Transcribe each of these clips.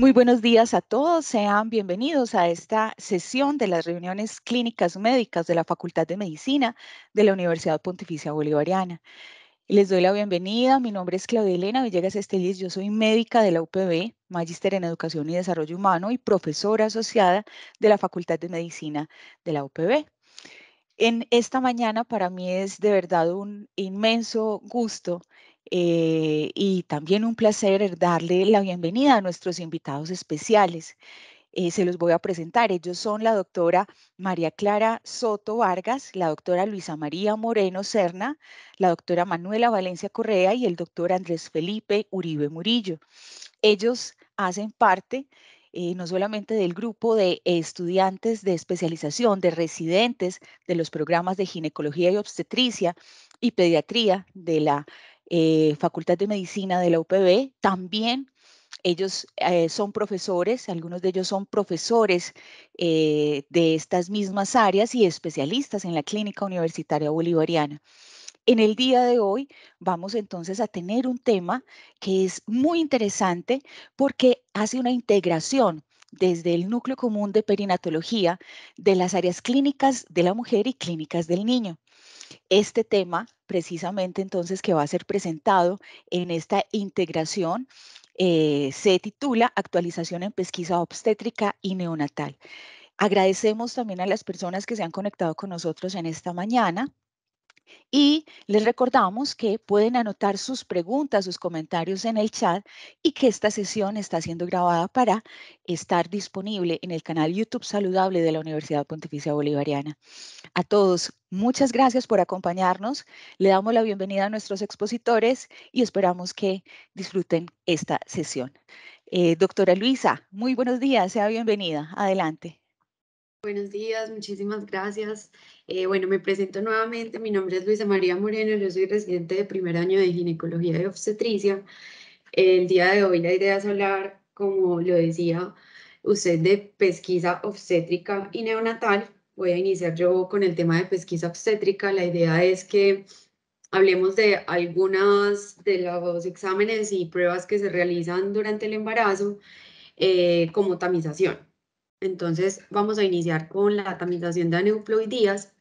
Muy buenos días a todos, sean bienvenidos a esta sesión de las reuniones clínicas médicas de la Facultad de Medicina de la Universidad Pontificia Bolivariana. Les doy la bienvenida, mi nombre es Claudia Elena Villegas Estelis, yo soy médica de la UPB, magíster en Educación y Desarrollo Humano y profesora asociada de la Facultad de Medicina de la UPB. En esta mañana para mí es de verdad un inmenso gusto y también un placer darle la bienvenida a nuestros invitados especiales. Se los voy a presentar. Ellos son la doctora María Clara Soto Vargas, la doctora Luisa María Moreno Serna, la doctora Manuela Valencia Correa y el doctor Andrés Felipe Uribe Murillo. Ellos hacen parte no solamente del grupo de estudiantes de especialización, de residentes de los programas de ginecología y obstetricia y pediatría de la Facultad de Medicina de la UPB, también ellos son profesores, algunos de ellos son profesores de estas mismas áreas y especialistas en la Clínica Universitaria Bolivariana. En el día de hoy vamos entonces a tener un tema que es muy interesante porque hace una integración desde el núcleo común de perinatología de las áreas clínicas de la mujer y clínicas del niño. Este tema, precisamente entonces, que va a ser presentado en esta integración, se titula Actualización en pesquisa obstétrica y neonatal. Agradecemos también a las personas que se han conectado con nosotros en esta mañana. Y les recordamos que pueden anotar sus preguntas, sus comentarios en el chat y que esta sesión está siendo grabada para estar disponible en el canal YouTube Saludable de la Universidad Pontificia Bolivariana. A todos, muchas gracias por acompañarnos. Le damos la bienvenida a nuestros expositores y esperamos que disfruten esta sesión. Doctora Luisa, muy buenos días, sea bienvenida. Adelante. Buenos días, muchísimas gracias. Bueno, me presento nuevamente. Mi nombre es Luisa María Moreno, yo soy residente de primer año de ginecología y obstetricia. El día de hoy la idea es hablar, como lo decía usted, de pesquisa obstétrica y neonatal. Voy a iniciar yo con el tema de pesquisa obstétrica. La idea es que hablemos de algunas de los exámenes y pruebas que se realizan durante el embarazo, como tamización. Entonces, vamos a iniciar con la tamización de aneuploidías.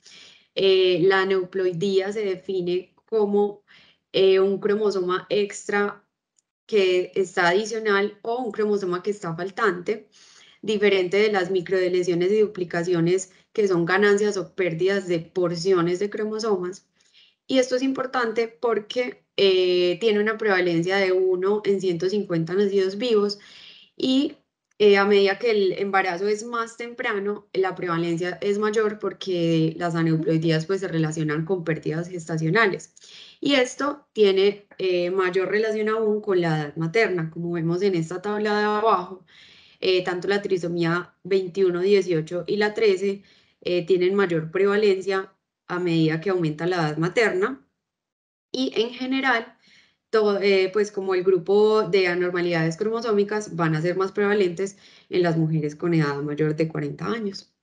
La aneuploidía se define como un cromosoma extra que está adicional o un cromosoma que está faltante, diferente de las microdeleciones y duplicaciones que son ganancias o pérdidas de porciones de cromosomas. Y esto es importante porque tiene una prevalencia de 1 en 150 nacidos vivos y a medida que el embarazo es más temprano, la prevalencia es mayor porque las aneuploidías pues, se relacionan con pérdidas gestacionales. Y esto tiene mayor relación aún con la edad materna, como vemos en esta tabla de abajo. Tanto la trisomía 21, 18 y la 13 tienen mayor prevalencia a medida que aumenta la edad materna. Y en general, pues como el grupo de anormalidades cromosómicas van a ser más prevalentes en las mujeres con edad mayor de 40 años.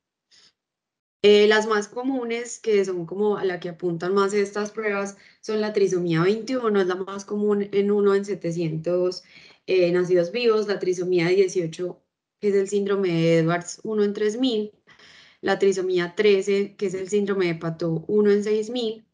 Las más comunes, que son como a la que apuntan más estas pruebas, son la trisomía 21, es la más común en 1 en 700 nacidos vivos, la trisomía 18, que es el síndrome de Edwards, 1 en 3000, la trisomía 13, que es el síndrome de Patot, 1 en 6000,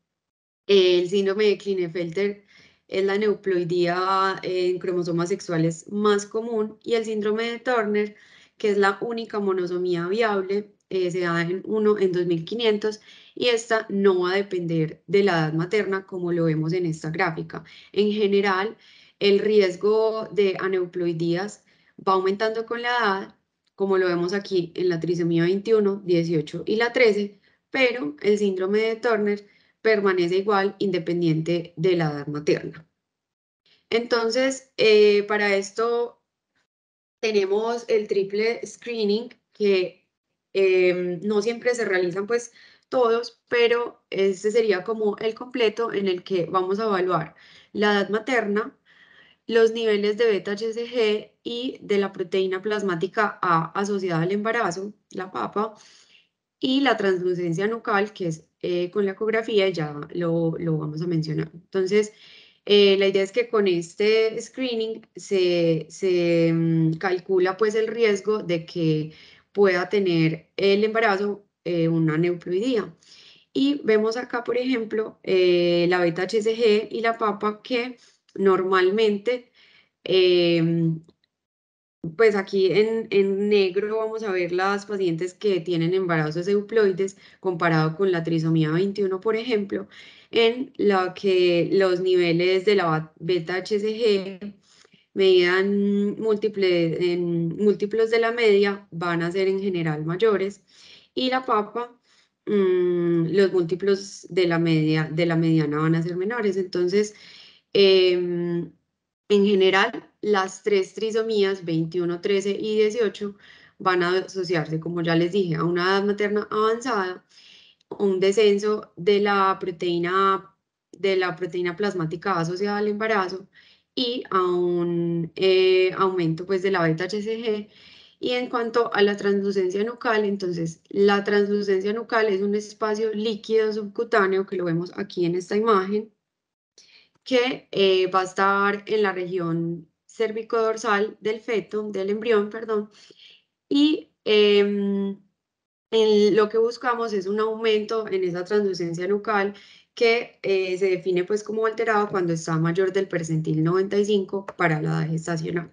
el síndrome de Klinefelter es la aneuploidía en cromosomas sexuales más común y el síndrome de Turner, que es la única monosomía viable, se da en 1 en 2500 y esta no va a depender de la edad materna como lo vemos en esta gráfica. En general, el riesgo de aneuploidías va aumentando con la edad, como lo vemos aquí en la trisomía 21, 18 y la 13, pero el síndrome de Turner permanece igual independiente de la edad materna. Entonces, para esto tenemos el triple screening que no siempre se realizan pues todos, pero este sería como el completo en el que vamos a evaluar la edad materna, los niveles de beta-HCG y de la proteína plasmática A asociada al embarazo, la PAPA, y la translucencia nucal, que es con la ecografía, ya lo vamos a mencionar. Entonces, La idea es que con este screening se calcula pues el riesgo de que pueda tener el embarazo una neuploidía. Y vemos acá, por ejemplo, la beta-HCG y la papa que normalmente, em, pues aquí en negro vamos a ver las pacientes que tienen embarazos euploides comparado con la trisomía 21, por ejemplo, en la que los niveles de la beta-HCG medidan en múltiplos de la media van a ser en general mayores y la papa, los múltiplos de la mediana van a ser menores. Entonces, en general, las tres trisomías 21, 13 y 18 van a asociarse, como ya les dije, a una edad materna avanzada, un descenso de la proteína plasmática asociada al embarazo y a un aumento pues de la beta-HCG. Y en cuanto a la translucencia nucal, entonces la translucencia nucal es un espacio líquido subcutáneo que lo vemos aquí en esta imagen, que va a estar en la región cérvico-dorsal del feto, del embrión, perdón, y lo que buscamos es un aumento en esa translucencia nucal que se define pues como alterado cuando está mayor del percentil 95 para la edad gestacional.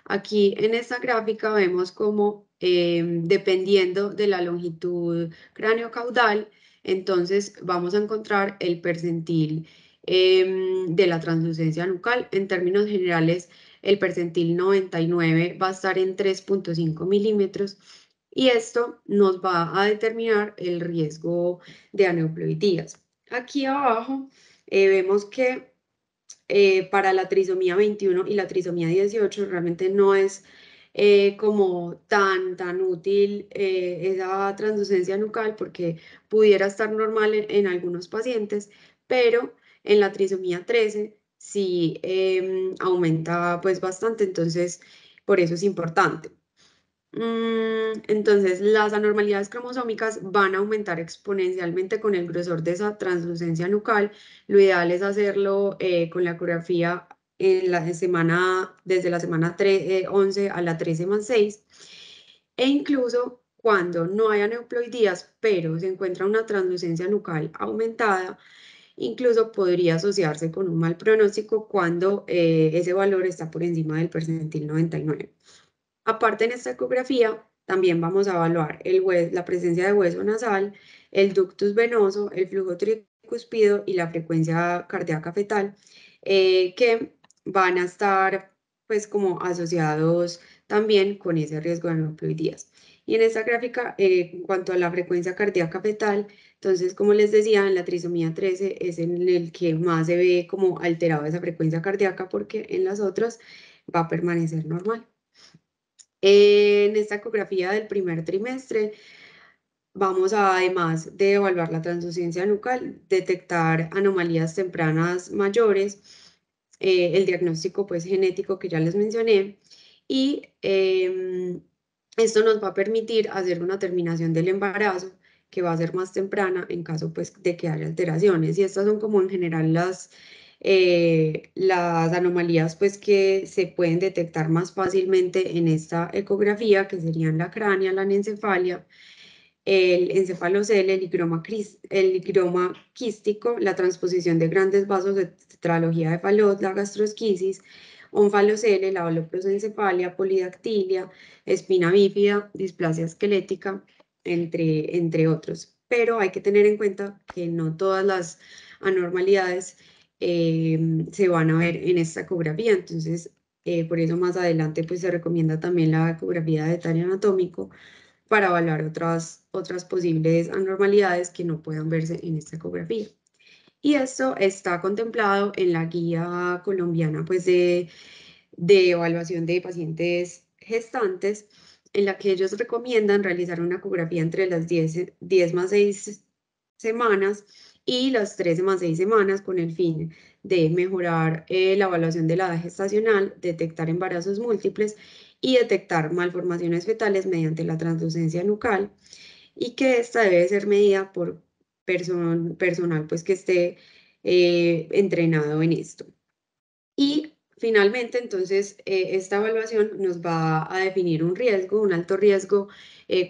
Aquí en esta gráfica vemos como dependiendo de la longitud craneocaudal, entonces vamos a encontrar el percentil de la translucencia nucal. En términos generales, el percentil 99 va a estar en 3,5 milímetros y esto nos va a determinar el riesgo de aneuploidías. Aquí abajo vemos que para la trisomía 21 y la trisomía 18 realmente no es como tan útil esa translucencia nucal porque pudiera estar normal en algunos pacientes, pero en la trisomía 13 sí aumenta pues bastante, entonces por eso es importante. Entonces, las anormalidades cromosómicas van a aumentar exponencialmente con el grosor de esa translucencia nucal. Lo ideal es hacerlo con la ecografía desde la semana 11 a la 13+6. E incluso cuando no haya aneuploidías, pero se encuentra una translucencia nucal aumentada, incluso podría asociarse con un mal pronóstico cuando ese valor está por encima del percentil 99. Aparte en esta ecografía, también vamos a evaluar la presencia de hueso nasal, el ductus venoso, el flujo tricuspido y la frecuencia cardíaca fetal, que van a estar pues como asociados también con ese riesgo de aneuploidías. Y en esta gráfica, en cuanto a la frecuencia cardíaca fetal, entonces como les decía, en la trisomía 13 es en el que más se ve como alterada esa frecuencia cardíaca porque en las otras va a permanecer normal. En esta ecografía del primer trimestre vamos a, además de evaluar la translucencia nucal, detectar anomalías tempranas mayores, el diagnóstico pues genético que ya les mencioné y esto nos va a permitir hacer una terminación del embarazo que va a ser más temprana en caso pues de que haya alteraciones y estas son como en general las anomalías pues que se pueden detectar más fácilmente en esta ecografía que serían la cránea, la anencefalia, el encefalocele, el higroma quístico, la transposición de grandes vasos de tetralogía de Fallot, la gastrosquisis, onfalocele, la holoprosencefalia, polidactilia, espina bífida, displasia esquelética, entre otros. Pero hay que tener en cuenta que no todas las anormalidades se van a ver en esta ecografía, entonces por eso más adelante pues se recomienda también la ecografía de detalle anatómico para evaluar otras posibles anormalidades que no puedan verse en esta ecografía. Y esto está contemplado en la guía colombiana pues, de evaluación de pacientes gestantes, en la que ellos recomiendan realizar una ecografía entre las 10+6 semanas y las 13+6 semanas con el fin de mejorar la evaluación de la edad gestacional, detectar embarazos múltiples y detectar malformaciones fetales mediante la translucencia nucal y que esta debe ser medida por personal pues que esté entrenado en esto. Y finalmente, entonces, esta evaluación nos va a definir un riesgo, un alto riesgo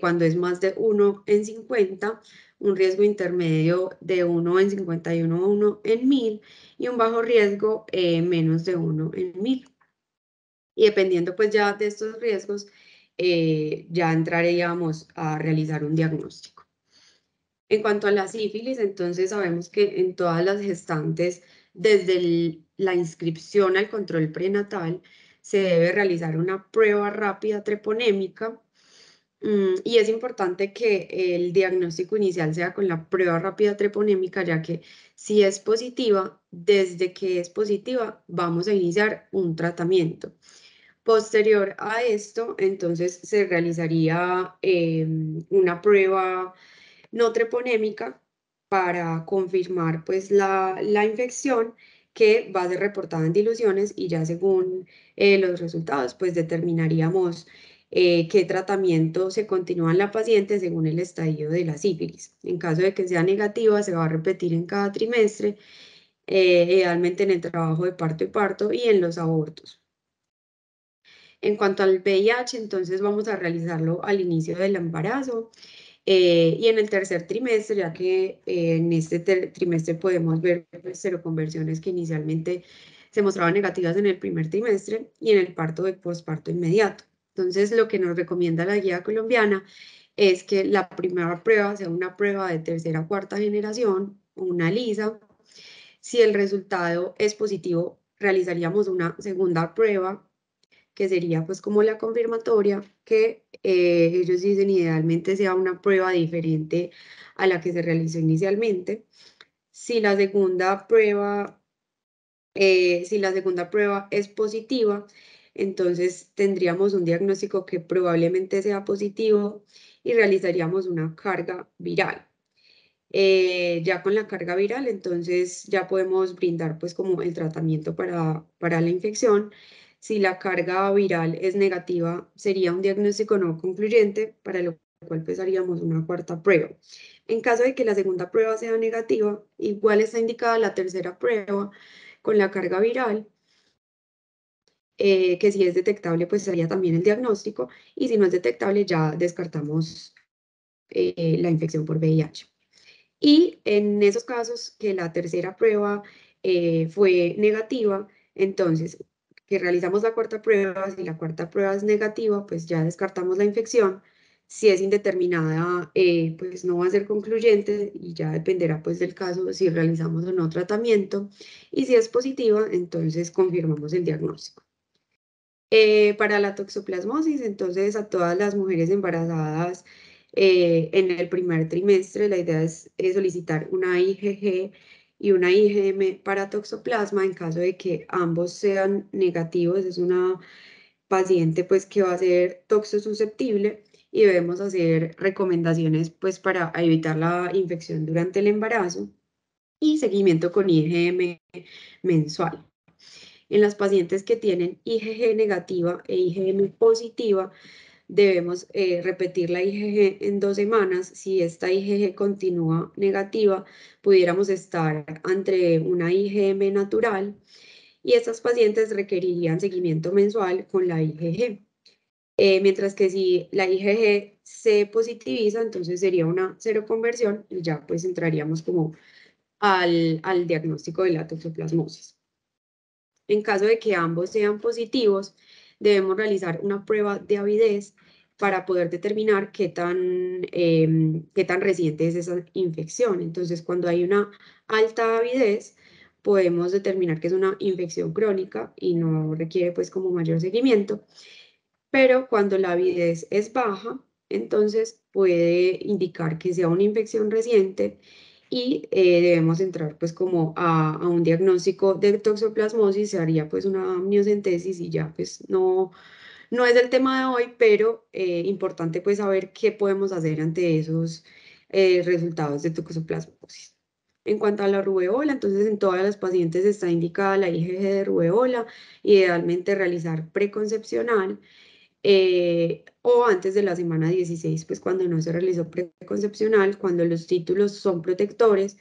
cuando es más de 1 en 50, un riesgo intermedio de 1 en 51 o 1 en 1000 y un bajo riesgo menos de 1 en 1000. Y dependiendo pues ya de estos riesgos, ya entraríamos a realizar un diagnóstico. En cuanto a la sífilis, entonces sabemos que en todas las gestantes, desde la inscripción al control prenatal, se debe realizar una prueba rápida treponémica. Y es importante que el diagnóstico inicial sea con la prueba rápida treponémica, ya que si es positiva, desde que es positiva, vamos a iniciar un tratamiento. Posterior a esto, entonces se realizaría una prueba no treponémica para confirmar pues la infección que va a ser reportada en diluciones y ya según los resultados pues determinaríamos qué tratamiento se continúa en la paciente según el estadio de la sífilis. En caso de que sea negativa se va a repetir en cada trimestre, idealmente en el trabajo de parto y parto y en los abortos. En cuanto al VIH, entonces vamos a realizarlo al inicio del embarazo y en el tercer trimestre, ya que en este trimestre podemos ver pues, seroconversiones que inicialmente se mostraban negativas en el primer trimestre y en el parto de posparto inmediato. Entonces, lo que nos recomienda la guía colombiana es que la primera prueba sea una prueba de tercera o cuarta generación, una lisa. Si el resultado es positivo, realizaríamos una segunda prueba que sería pues como la confirmatoria, que ellos dicen idealmente sea una prueba diferente a la que se realizó inicialmente. Si la segunda prueba, si la segunda prueba es positiva, entonces tendríamos un diagnóstico que probablemente sea positivo y realizaríamos una carga viral. Ya con la carga viral, entonces ya podemos brindar pues como el tratamiento para la infección. Si la carga viral es negativa, sería un diagnóstico no concluyente, para lo cual pues haríamos una cuarta prueba. En caso de que la segunda prueba sea negativa, igual está indicada la tercera prueba con la carga viral, que si es detectable pues sería también el diagnóstico y si no es detectable ya descartamos la infección por VIH. Y en esos casos que la tercera prueba fue negativa, entonces que realizamos la cuarta prueba, si la cuarta prueba es negativa, pues ya descartamos la infección. Si es indeterminada, pues no va a ser concluyente y ya dependerá pues del caso si realizamos o no tratamiento. Y si es positiva, entonces confirmamos el diagnóstico. Para la toxoplasmosis, entonces a todas las mujeres embarazadas en el primer trimestre, la idea es solicitar una IgG y una IgM para toxoplasma en caso de que ambos sean negativos. Es una paciente pues que va a ser toxosusceptible y debemos hacer recomendaciones pues para evitar la infección durante el embarazo y seguimiento con IgM mensual. En las pacientes que tienen IgG negativa e IgM positiva, debemos repetir la IgG en 2 semanas. Si esta IgG continúa negativa, pudiéramos estar ante una IgM natural y estas pacientes requerirían seguimiento mensual con la IgG. Mientras que si la IgG se positiviza, entonces sería una seroconversión y ya pues entraríamos como al diagnóstico de la toxoplasmosis. En caso de que ambos sean positivos, debemos realizar una prueba de avidez para poder determinar qué tan reciente es esa infección. Entonces, cuando hay una alta avidez, podemos determinar que es una infección crónica y no requiere pues como mayor seguimiento. Pero cuando la avidez es baja, entonces puede indicar que sea una infección reciente y debemos entrar pues como a un diagnóstico de toxoplasmosis, se haría pues una amniocentesis y ya pues no es el tema de hoy, pero importante pues saber qué podemos hacer ante esos resultados de toxoplasmosis. En cuanto a la rubeola, entonces en todas las pacientes está indicada la IgG de rubeola, idealmente realizar preconcepcional o antes de la semana 16, pues cuando no se realizó preconcepcional, cuando los títulos son protectores,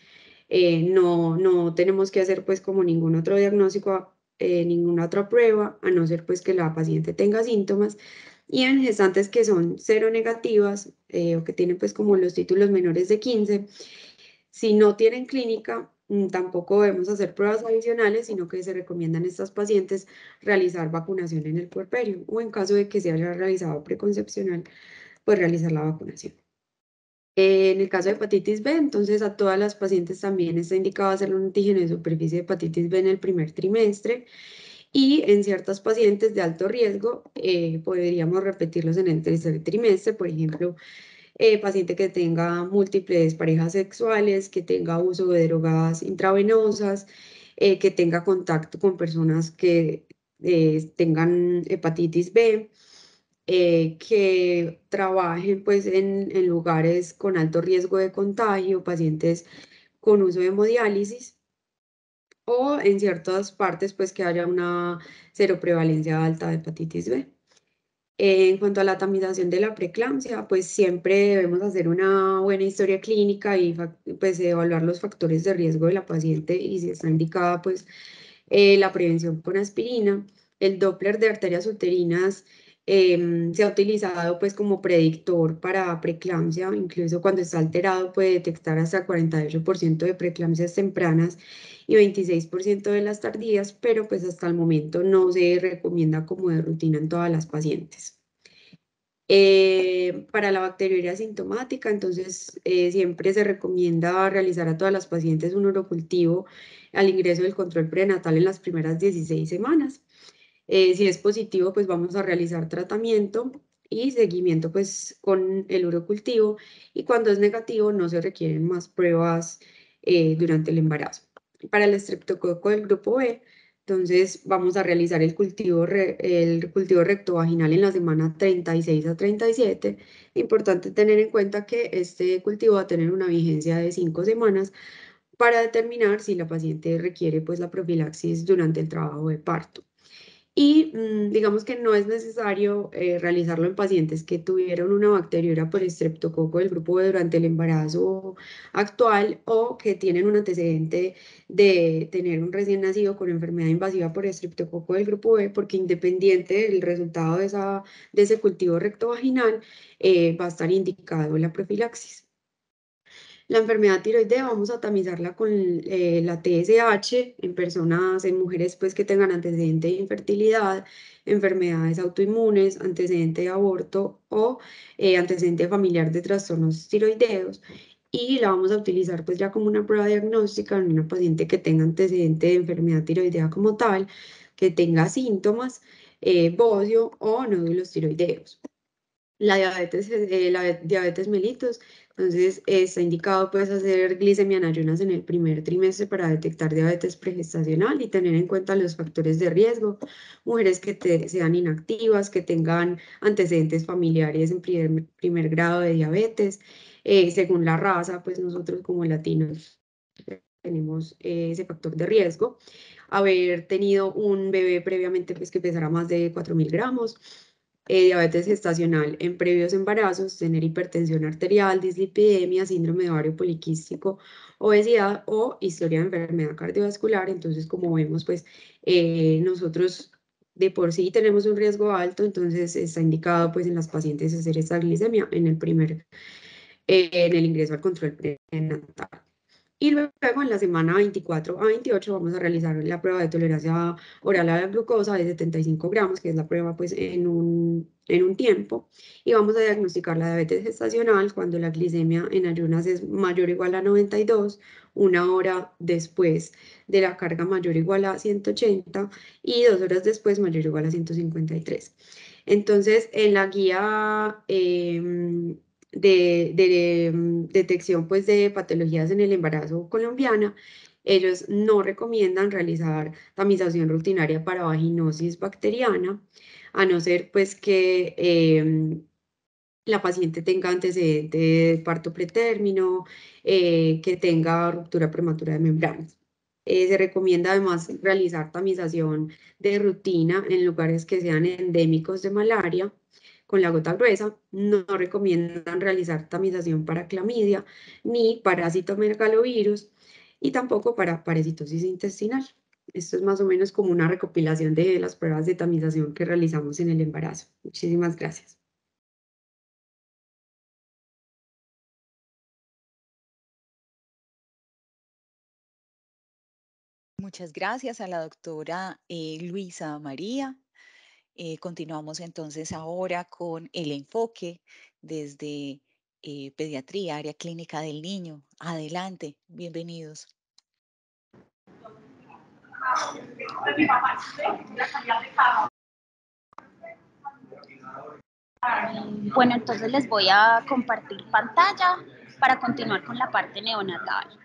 no tenemos que hacer pues como ningún otro diagnóstico, ninguna otra prueba, a no ser pues que la paciente tenga síntomas. Y en gestantes que son cero negativas o que tienen pues como los títulos menores de 15, si no tienen clínica, tampoco debemos hacer pruebas adicionales, sino que se recomiendan a estas pacientes realizar vacunación en el puerperio o en caso de que se haya realizado preconcepcional, pues realizar la vacunación. En el caso de hepatitis B, entonces a todas las pacientes también está indicado hacer un antígeno de superficie de hepatitis B en el primer trimestre y en ciertas pacientes de alto riesgo podríamos repetirlos en el tercer trimestre, por ejemplo, paciente que tenga múltiples parejas sexuales, que tenga uso de drogas intravenosas, que tenga contacto con personas que tengan hepatitis B, que trabajen pues en lugares con alto riesgo de contagio, pacientes con uso de hemodiálisis o en ciertas partes pues que haya una seroprevalencia alta de hepatitis B. En cuanto a la tamización de la preeclampsia, pues siempre debemos hacer una buena historia clínica y pues evaluar los factores de riesgo de la paciente y si está indicada pues la prevención con aspirina. El Doppler de arterias uterinas se ha utilizado pues como predictor para preeclampsia, incluso cuando está alterado puede detectar hasta 48% de preeclampsias tempranas y 26% de las tardías, pero pues hasta el momento no se recomienda como de rutina en todas las pacientes. Para la bacteriuria asintomática, entonces siempre se recomienda realizar a todas las pacientes un urocultivo al ingreso del control prenatal en las primeras 16 semanas. Si es positivo, pues vamos a realizar tratamiento y seguimiento pues con el urocultivo y cuando es negativo no se requieren más pruebas durante el embarazo. Para el estreptococo del grupo B, entonces vamos a realizar el cultivo rectovaginal en la semana 36 a 37. Importante tener en cuenta que este cultivo va a tener una vigencia de 5 semanas para determinar si la paciente requiere pues la profilaxis durante el trabajo de parto. Y digamos que no es necesario realizarlo en pacientes que tuvieron una bacteriura por estreptococo del grupo B durante el embarazo actual o que tienen un antecedente de tener un recién nacido con enfermedad invasiva por estreptococo del grupo B, porque independiente del resultado de ese cultivo rectovaginal, va a estar indicado la profilaxis. La enfermedad tiroidea vamos a tamizarla con la TSH en personas, en mujeres pues que tengan antecedente de infertilidad, enfermedades autoinmunes, antecedente de aborto o antecedente familiar de trastornos tiroideos. Y la vamos a utilizar pues ya como una prueba diagnóstica en una paciente que tenga antecedente de enfermedad tiroidea como tal, que tenga síntomas, bocio o nódulos tiroideos. La diabetes mellitus, entonces está indicado pues hacer glicemia en ayunas en el primer trimestre para detectar diabetes pregestacional y tener en cuenta los factores de riesgo, mujeres que sean inactivas, que tengan antecedentes familiares en primer grado de diabetes, según la raza, pues nosotros como latinos tenemos ese factor de riesgo, haber tenido un bebé previamente pues que pesara más de 4.000 gramos, diabetes gestacional en previos embarazos, tener hipertensión arterial, dislipidemia, síndrome de ovario poliquístico, obesidad o historia de enfermedad cardiovascular. Entonces, como vemos, pues nosotros de por sí tenemos un riesgo alto, entonces está indicado pues en las pacientes hacer esta glicemia en el ingreso al control prenatal. Y luego en la semana 24 a 28 vamos a realizar la prueba de tolerancia oral a la glucosa de 75 gramos, que es la prueba pues en un tiempo. Y vamos a diagnosticar la diabetes gestacional cuando la glicemia en ayunas es mayor o igual a 92, una hora después de la carga mayor o igual a 180 y 2 horas después mayor o igual a 153. Entonces, en la guía detección pues, de patologías en el embarazo colombiana, ellos no recomiendan realizar tamización rutinaria para vaginosis bacteriana, a no ser pues que la paciente tenga antecedente de parto pretérmino, que tenga ruptura prematura de membranas. Se recomienda además realizar tamización de rutina en lugares que sean endémicos de malaria con la gota gruesa. No recomiendan realizar tamización para clamidia ni parásito megalovirus. y tampoco para parasitosis intestinal. Esto es más o menos como una recopilación de las pruebas de tamización que realizamos en el embarazo. Muchísimas gracias. Muchas gracias a la doctora Luisa María. Continuamos entonces ahora con el enfoque desde pediatría, área clínica del niño. Adelante, bienvenidos. Bueno, entonces les voy a compartir pantalla para continuar con la parte neonatal.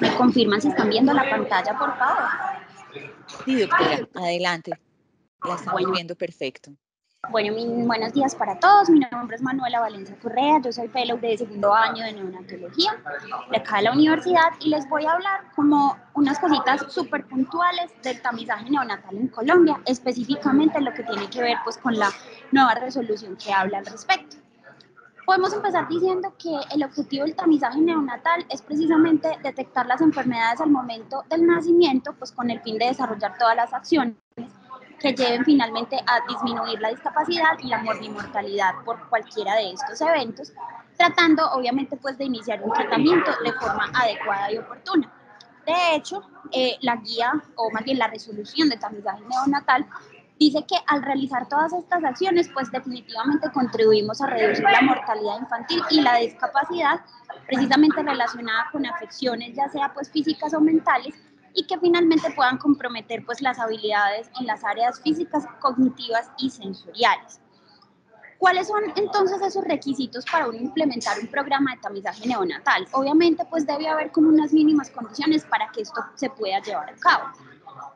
¿Me confirman si están viendo la pantalla, por favor? Sí, doctora, adelante. La estamos Bueno, viendo perfecto. buenos días para todos. Mi nombre es Manuela Valencia Correa. Yo soy fellow de segundo año de neonatología de acá de la universidad y les voy a hablar como unas cositas súper puntuales del tamizaje neonatal en Colombia, específicamente lo que tiene que ver pues con la nueva resolución que habla al respecto. Podemos empezar diciendo que el objetivo del tamizaje neonatal es precisamente detectar las enfermedades al momento del nacimiento, pues con el fin de desarrollar todas las acciones que lleven finalmente a disminuir la discapacidad y la mortalidad por cualquiera de estos eventos, tratando obviamente pues de iniciar un tratamiento de forma adecuada y oportuna. De hecho, la guía, o más bien la resolución de tamizaje neonatal, dice que al realizar todas estas acciones, pues definitivamente contribuimos a reducir la mortalidad infantil y la discapacidad, precisamente relacionada con afecciones, ya sea pues físicas o mentales, y que finalmente puedan comprometer pues las habilidades en las áreas físicas, cognitivas y sensoriales. ¿Cuáles son entonces esos requisitos para uno implementar un programa de tamizaje neonatal? Obviamente pues debe haber como unas mínimas condiciones para que esto se pueda llevar a cabo.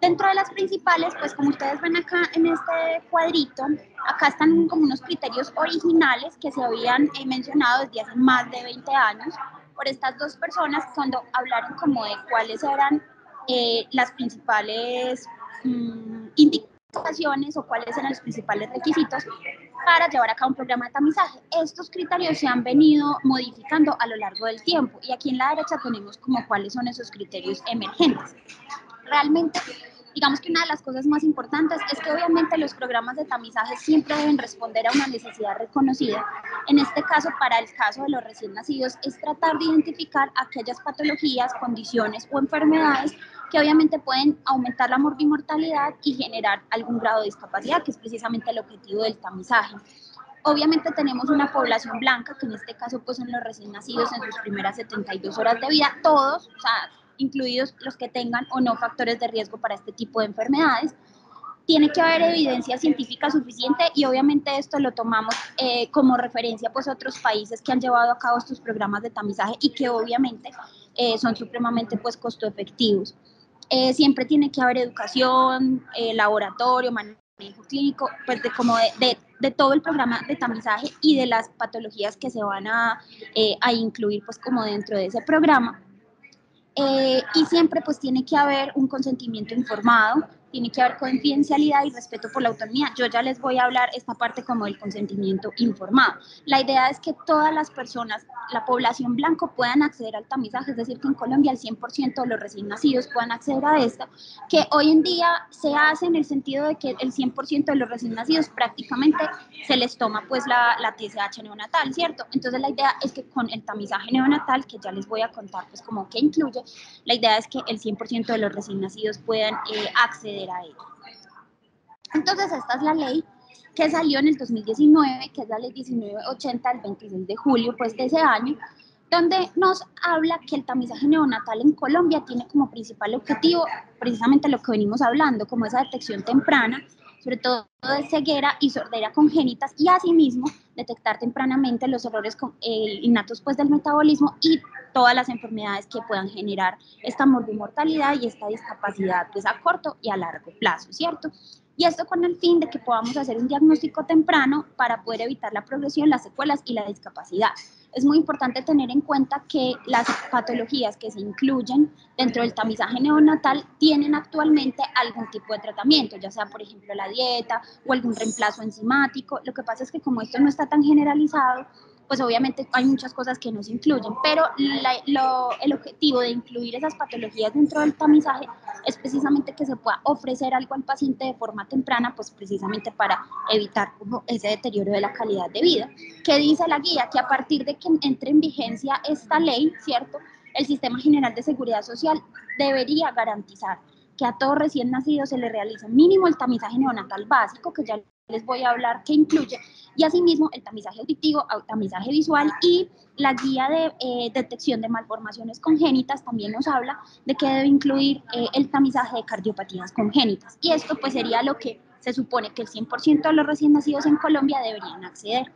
Dentro de las principales, pues como ustedes ven acá en este cuadrito, acá están como unos criterios originales que se habían mencionado desde hace más de 20 años por estas dos personas cuando hablaron como de cuáles eran las principales indicaciones o cuáles eran los principales requisitos para llevar a cabo un programa de tamizaje. Estos criterios se han venido modificando a lo largo del tiempo y aquí en la derecha tenemos como cuáles son esos criterios emergentes. Realmente, digamos que una de las cosas más importantes es que obviamente los programas de tamizaje siempre deben responder a una necesidad reconocida. En este caso, para el caso de los recién nacidos, es tratar de identificar aquellas patologías, condiciones o enfermedades que obviamente pueden aumentar la mortalidad y generar algún grado de discapacidad, que es precisamente el objetivo del tamizaje. Obviamente tenemos una población blanca, que en este caso pues son los recién nacidos en sus primeras 72 horas de vida, todos, o sea, incluidos los que tengan o no factores de riesgo para este tipo de enfermedades. Tiene que haber evidencia científica suficiente y obviamente esto lo tomamos como referencia pues otros países que han llevado a cabo estos programas de tamizaje y que obviamente son supremamente pues costo efectivos. Siempre tiene que haber educación, laboratorio, manejo clínico, pues de todo el programa de tamizaje y de las patologías que se van a incluir pues como dentro de ese programa. Y siempre pues tiene que haber un consentimiento informado, tiene que haber confidencialidad y respeto por la autonomía. Yo ya les voy a hablar esta parte como del consentimiento informado. La idea es que todas las personas, la población blanco puedan acceder al tamizaje, es decir, que en Colombia el 100% de los recién nacidos puedan acceder a esto, que hoy en día se hace en el sentido de que el 100% de los recién nacidos prácticamente se les toma pues la TSH neonatal, ¿cierto? Entonces la idea es que con el tamizaje neonatal, que ya les voy a contar pues como que incluye, la idea es que el 100% de los recién nacidos puedan acceder a ello. Entonces, esta es la ley que salió en el 2019, que es la ley 1980 del 26 de julio pues, de ese año, donde nos habla que el tamizaje neonatal en Colombia tiene como principal objetivo precisamente lo que venimos hablando, como esa detección temprana, sobre todo de ceguera y sordera congénitas, y asimismo detectar tempranamente los errores innatos pues, del metabolismo y todas las enfermedades que puedan generar esta mortalidad y esta discapacidad pues, a corto y a largo plazo, ¿cierto? Y esto con el fin de que podamos hacer un diagnóstico temprano para poder evitar la progresión, las secuelas y la discapacidad. es muy importante tener en cuenta que las patologías que se incluyen dentro del tamizaje neonatal tienen actualmente algún tipo de tratamiento, ya sea, por ejemplo, la dieta o algún reemplazo enzimático. Lo que pasa es que como esto no está tan generalizado, pues obviamente hay muchas cosas que no se incluyen, pero el objetivo de incluir esas patologías dentro del tamizaje es precisamente que se pueda ofrecer algo al paciente de forma temprana, pues precisamente para evitar como ese deterioro de la calidad de vida. ¿Qué dice la guía? Que a partir de que entre en vigencia esta ley, ¿cierto?, el Sistema General de Seguridad Social debería garantizar que a todo recién nacido se le realice mínimo el tamizaje neonatal básico, que ya les voy a hablar que incluye, y asimismo el tamizaje auditivo, el tamizaje visual, y la guía de detección de malformaciones congénitas también nos habla de que debe incluir el tamizaje de cardiopatías congénitas. Y esto pues sería lo que se supone que el 100% de los recién nacidos en Colombia deberían acceder.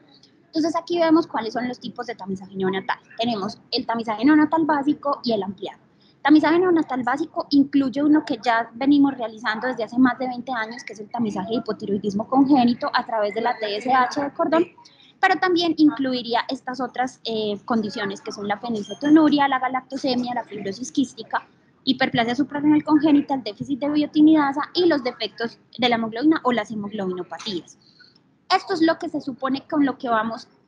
Entonces aquí vemos cuáles son los tipos de tamizaje neonatal. Tenemos el tamizaje neonatal básico y el ampliado. Tamizaje neonatal básico incluye uno que ya venimos realizando desde hace más de 20 años, que es el tamizaje de hipotiroidismo congénito a través de la TSH de cordón, pero también incluiría estas otras condiciones que son la fenilcetonuria, la galactosemia, la fibrosis quística, hiperplasia suprarrenal congénita, el déficit de biotinidasa y los defectos de la hemoglobina o las hemoglobinopatías. Esto es lo que se supone con lo que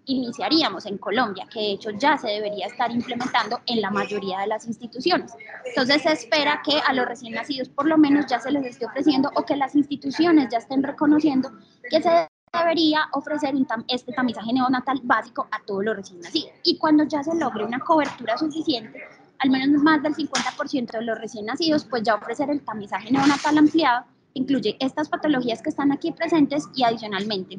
iniciaríamos en Colombia, que de hecho ya se debería estar implementando en la mayoría de las instituciones. Entonces se espera que a los recién nacidos por lo menos ya se les esté ofreciendo o que las instituciones ya estén reconociendo que se debería ofrecer este tamizaje neonatal básico a todos los recién nacidos. Y cuando ya se logre una cobertura suficiente, al menos más del 50% de los recién nacidos, pues ya ofrecer el tamizaje neonatal ampliado, incluye estas patologías que están aquí presentes y adicionalmente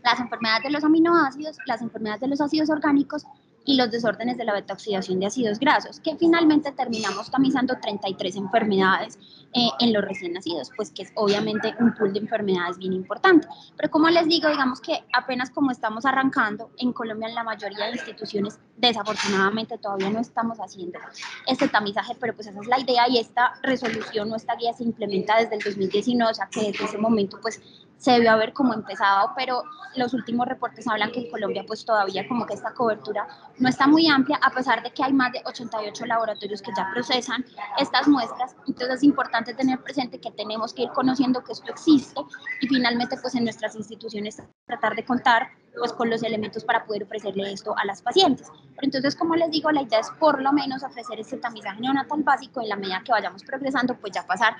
las enfermedades de los aminoácidos, las enfermedades de los ácidos orgánicos y los desórdenes de la beta-oxidación de ácidos grasos, que finalmente terminamos tamizando 33 enfermedades en los recién nacidos, pues que es obviamente un pool de enfermedades bien importante. Pero como les digo, digamos que apenas como estamos arrancando, en Colombia en la mayoría de instituciones desafortunadamente todavía no estamos haciendo este tamizaje, pero pues esa es la idea y esta resolución o esta guía se implementa desde el 2019, o sea que desde ese momento pues se debió haber como empezado, pero los últimos reportes hablan que en Colombia pues todavía como que esta cobertura no está muy amplia, a pesar de que hay más de 88 laboratorios que ya procesan estas muestras. Entonces es importante tener presente que tenemos que ir conociendo que esto existe y finalmente pues en nuestras instituciones tratar de contar pues con los elementos para poder ofrecerle esto a las pacientes. Pero entonces, como les digo, la idea es por lo menos ofrecer este tamizaje neonatal básico, en la medida que vayamos progresando pues ya pasar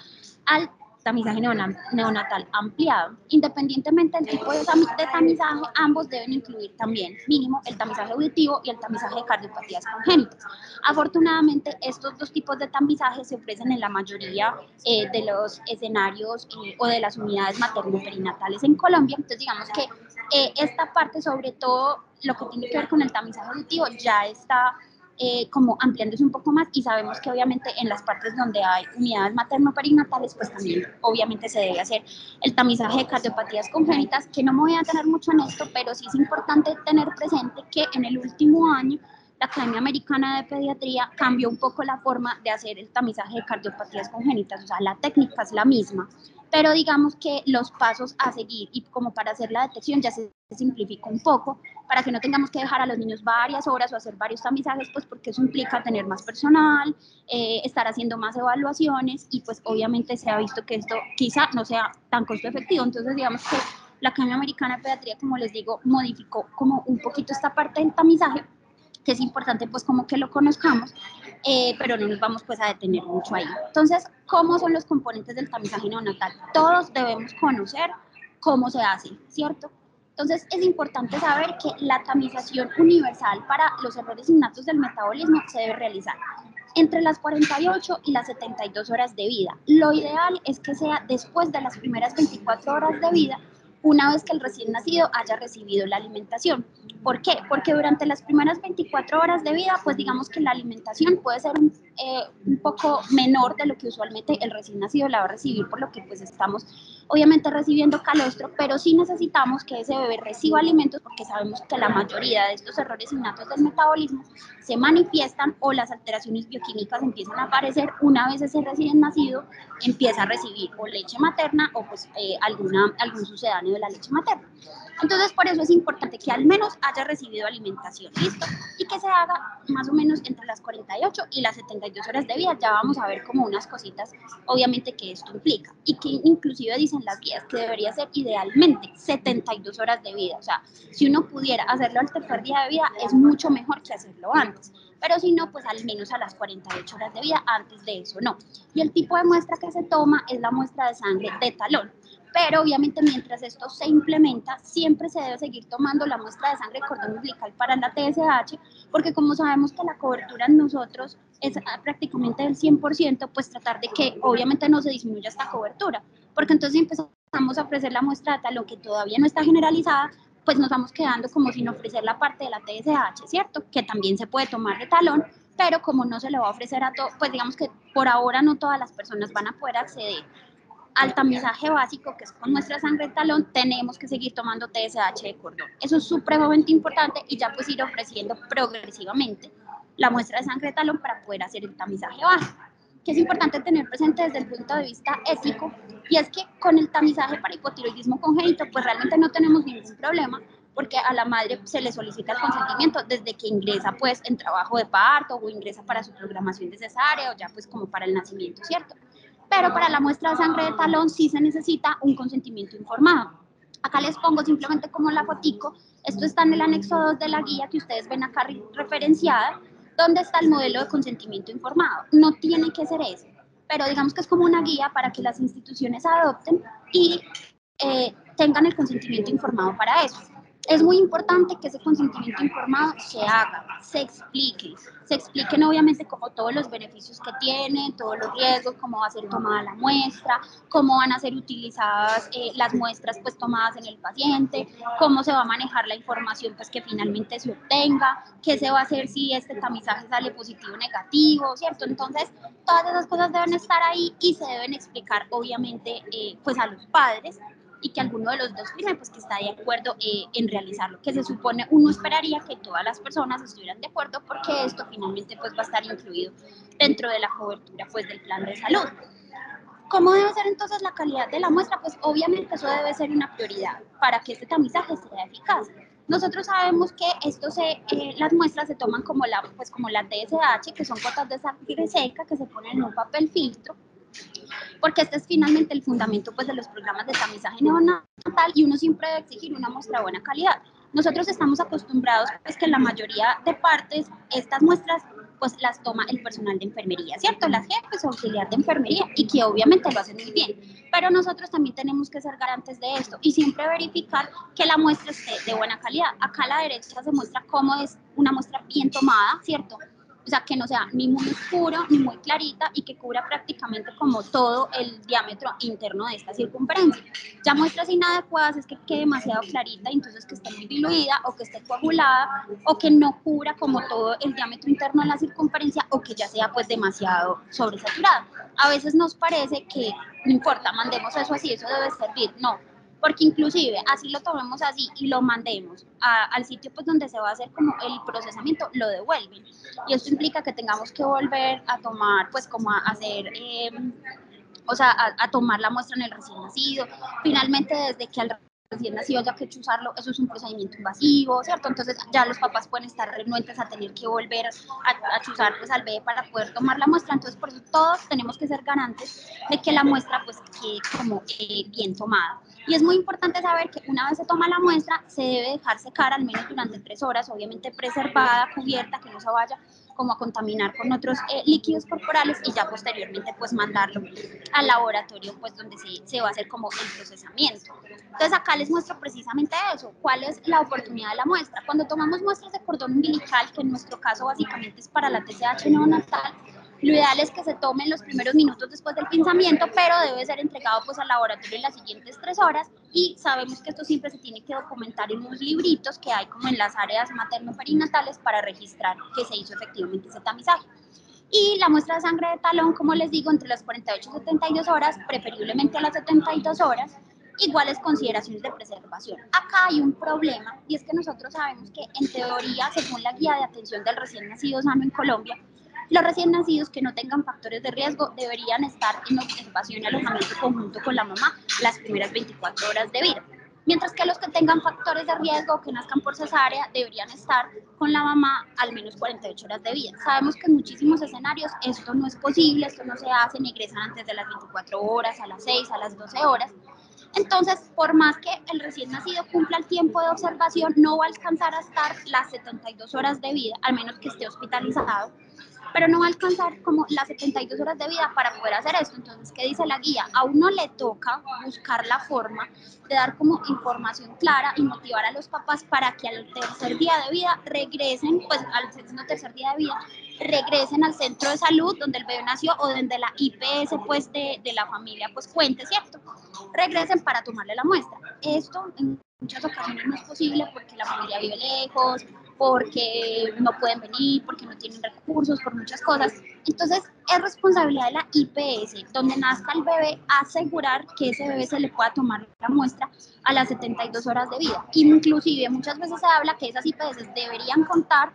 al tamizaje neonatal ampliado. Independientemente del tipo de tamizaje, ambos deben incluir también mínimo el tamizaje auditivo y el tamizaje de cardiopatías congénitas. Afortunadamente, estos dos tipos de tamizaje se ofrecen en la mayoría de los escenarios o de las unidades materno-perinatales en Colombia. Entonces, digamos que esta parte, sobre todo lo que tiene que ver con el tamizaje auditivo, ya está como ampliándose un poco más y sabemos que obviamente en las partes donde hay unidades materno-perinatales pues también obviamente se debe hacer el tamizaje de cardiopatías congénitas, que no me voy a tener mucho en esto, pero sí es importante tener presente que en el último año la Academia Americana de Pediatría cambió un poco la forma de hacer el tamizaje de cardiopatías congénitas, o sea, la técnica es la misma, pero digamos que los pasos a seguir y como para hacer la detección ya se simplifica un poco, para que no tengamos que dejar a los niños varias horas o hacer varios tamizajes, pues porque eso implica tener más personal, estar haciendo más evaluaciones y pues obviamente se ha visto que esto quizá no sea tan costo efectivo. Entonces digamos que la Academia Americana de Pediatría, como les digo, modificó como un poquito esta parte del tamizaje, que es importante pues como que lo conozcamos, pero no nos vamos pues a detener mucho ahí. Entonces, ¿cómo son los componentes del tamizaje neonatal? Todos debemos conocer cómo se hace, ¿cierto? Entonces, es importante saber que la tamización universal para los errores innatos del metabolismo se debe realizar entre las 48 y las 72 horas de vida. Lo ideal es que sea después de las primeras 24 horas de vida, una vez que el recién nacido haya recibido la alimentación. ¿Por qué? Porque durante las primeras 24 horas de vida, pues digamos que la alimentación puede ser un poco menor de lo que usualmente el recién nacido la va a recibir, por lo que pues estamos obviamente recibiendo calostro, pero sí necesitamos que ese bebé reciba alimentos porque sabemos que la mayoría de estos errores innatos del metabolismo se manifiestan o las alteraciones bioquímicas empiezan a aparecer una vez ese recién nacido empieza a recibir o leche materna o pues algún sucedáneo de la leche materna. Entonces, por eso es importante que al menos haya recibido alimentación, ¿listo? Y que se haga más o menos entre las 48 y las 72 horas de vida. Ya vamos a ver como unas cositas, obviamente, que esto implica. Y que inclusive dicen las guías que debería ser idealmente 72 horas de vida. O sea, si uno pudiera hacerlo al tercer día de vida, es mucho mejor que hacerlo antes. Pero si no, pues al menos a las 48 horas de vida, antes de eso no. Y el tipo de muestra que se toma es la muestra de sangre de talón. Pero obviamente mientras esto se implementa, siempre se debe seguir tomando la muestra de sangre de cordón umbilical para la TSH, porque como sabemos que la cobertura en nosotros es prácticamente del 100%, pues tratar de que obviamente no se disminuya esta cobertura, porque entonces empezamos a ofrecer la muestra de talón que todavía no está generalizada, pues nos vamos quedando como sin ofrecer la parte de la TSH, ¿cierto? Que también se puede tomar de talón, pero como no se le va a ofrecer a todos, pues digamos que por ahora no todas las personas van a poder acceder al tamizaje básico, que es con nuestra sangre de talón, tenemos que seguir tomando TSH de cordón. Eso es supremamente importante y ya pues ir ofreciendo progresivamente la muestra de sangre de talón para poder hacer el tamizaje básico, que es importante tener presente desde el punto de vista ético, y es que con el tamizaje para hipotiroidismo congénito pues realmente no tenemos ningún problema, porque a la madre se le solicita el consentimiento desde que ingresa pues en trabajo de parto o ingresa para su programación de cesárea o ya pues como para el nacimiento, ¿cierto? Pero para la muestra de sangre de talón sí se necesita un consentimiento informado. Acá les pongo simplemente como la fotico, esto está en el anexo 2 de la guía que ustedes ven acá referenciada, donde está el modelo de consentimiento informado. No tiene que ser eso, pero digamos que es como una guía para que las instituciones adopten y tengan el consentimiento informado para eso. Es muy importante que ese consentimiento informado se haga, se expliquen obviamente como todos los beneficios que tiene, todos los riesgos, cómo va a ser tomada la muestra, cómo van a ser utilizadas las muestras pues tomadas en el paciente, cómo se va a manejar la información pues que finalmente se obtenga, qué se va a hacer si este tamizaje sale positivo o negativo, ¿cierto? Entonces, todas esas cosas deben estar ahí y se deben explicar obviamente pues a los padres y que alguno de los dos firme, pues que está de acuerdo en realizarlo, que se supone, uno esperaría que todas las personas estuvieran de acuerdo porque esto finalmente pues va a estar incluido dentro de la cobertura pues del plan de salud. ¿Cómo debe ser entonces la calidad de la muestra? Pues obviamente eso debe ser una prioridad para que este tamizaje sea eficaz. Nosotros sabemos que las muestras se toman como como la TSH, que son gotas de sangre seca que se ponen en un papel filtro, porque este es finalmente el fundamento pues, de los programas de tamizaje neonatal y uno siempre debe exigir una muestra de buena calidad. Nosotros estamos acostumbrados pues, que en la mayoría de partes estas muestras pues las toma el personal de enfermería, ¿cierto? Las jefes o auxiliar de enfermería y que obviamente lo hacen muy bien, pero nosotros también tenemos que ser garantes de esto y siempre verificar que la muestra esté de buena calidad. Acá a la derecha se muestra cómo es una muestra bien tomada, ¿cierto? O sea, que no sea ni muy oscuro ni muy clarita y que cubra prácticamente como todo el diámetro interno de esta circunferencia. Ya muestras inadecuadas es que quede demasiado clarita y entonces que esté muy diluida o que esté coagulada o que no cubra como todo el diámetro interno de la circunferencia o que ya sea pues demasiado sobresaturada. A veces nos parece que no importa, mandemos eso así, eso debe servir. No, porque inclusive así lo tomemos así y lo mandemos al sitio pues donde se va a hacer como el procesamiento, lo devuelven. Y esto implica que tengamos que volver a tomar, pues como a hacer, o sea, a tomar la muestra en el recién nacido. Finalmente, desde que al recién nacido ya que chuzarlo, eso es un procedimiento invasivo, ¿cierto? Entonces ya los papás pueden estar renuentes a tener que volver a chuzar pues, al bebé para poder tomar la muestra. Entonces por eso todos tenemos que ser garantes de que la muestra pues quede como bien tomada. Y es muy importante saber que una vez se toma la muestra, se debe dejar secar al menos durante 3 horas, obviamente preservada, cubierta, que no se vaya como a contaminar con otros líquidos corporales y ya posteriormente pues mandarlo al laboratorio pues donde se va a hacer como el procesamiento. Entonces acá les muestro precisamente eso, cuál es la oportunidad de la muestra. Cuando tomamos muestras de cordón umbilical, que en nuestro caso básicamente es para la TSH neonatal, lo ideal es que se tomen los primeros minutos después del pinzamiento, pero debe ser entregado pues al laboratorio en las siguientes 3 horas y sabemos que esto siempre se tiene que documentar en unos libritos que hay como en las áreas materno-perinatales para registrar que se hizo efectivamente ese tamizaje. Y la muestra de sangre de talón, como les digo, entre las 48 y 72 horas, preferiblemente a las 72 horas, iguales consideraciones de preservación. Acá hay un problema y es que nosotros sabemos que en teoría, según la guía de atención del recién nacido sano en Colombia, los recién nacidos que no tengan factores de riesgo deberían estar en observación y alojamiento conjunto con la mamá las primeras 24 horas de vida. Mientras que los que tengan factores de riesgo o que nazcan por cesárea deberían estar con la mamá al menos 48 horas de vida. Sabemos que en muchísimos escenarios esto no es posible, esto no se hace, ni egresan antes de las 24 horas, a las 6, a las 12 horas. Entonces, por más que el recién nacido cumpla el tiempo de observación, no va a alcanzar a estar las 72 horas de vida, al menos que esté hospitalizado, pero no va a alcanzar como las 72 horas de vida para poder hacer esto. Entonces, ¿qué dice la guía? A uno le toca buscar la forma de dar como información clara y motivar a los papás para que al tercer día de vida regresen, pues al segundo tercer día de vida, regresen al centro de salud donde el bebé nació o donde la IPS pues de la familia pues cuente, ¿cierto? Regresen para tomarle la muestra. Esto en muchas ocasiones no es posible porque la familia vive lejos, porque no pueden venir, porque no tienen recursos, por muchas cosas. Entonces, es responsabilidad de la IPS, donde nazca el bebé, asegurar que ese bebé se le pueda tomar la muestra a las 72 horas de vida. Inclusive, muchas veces se habla que esas IPS deberían contar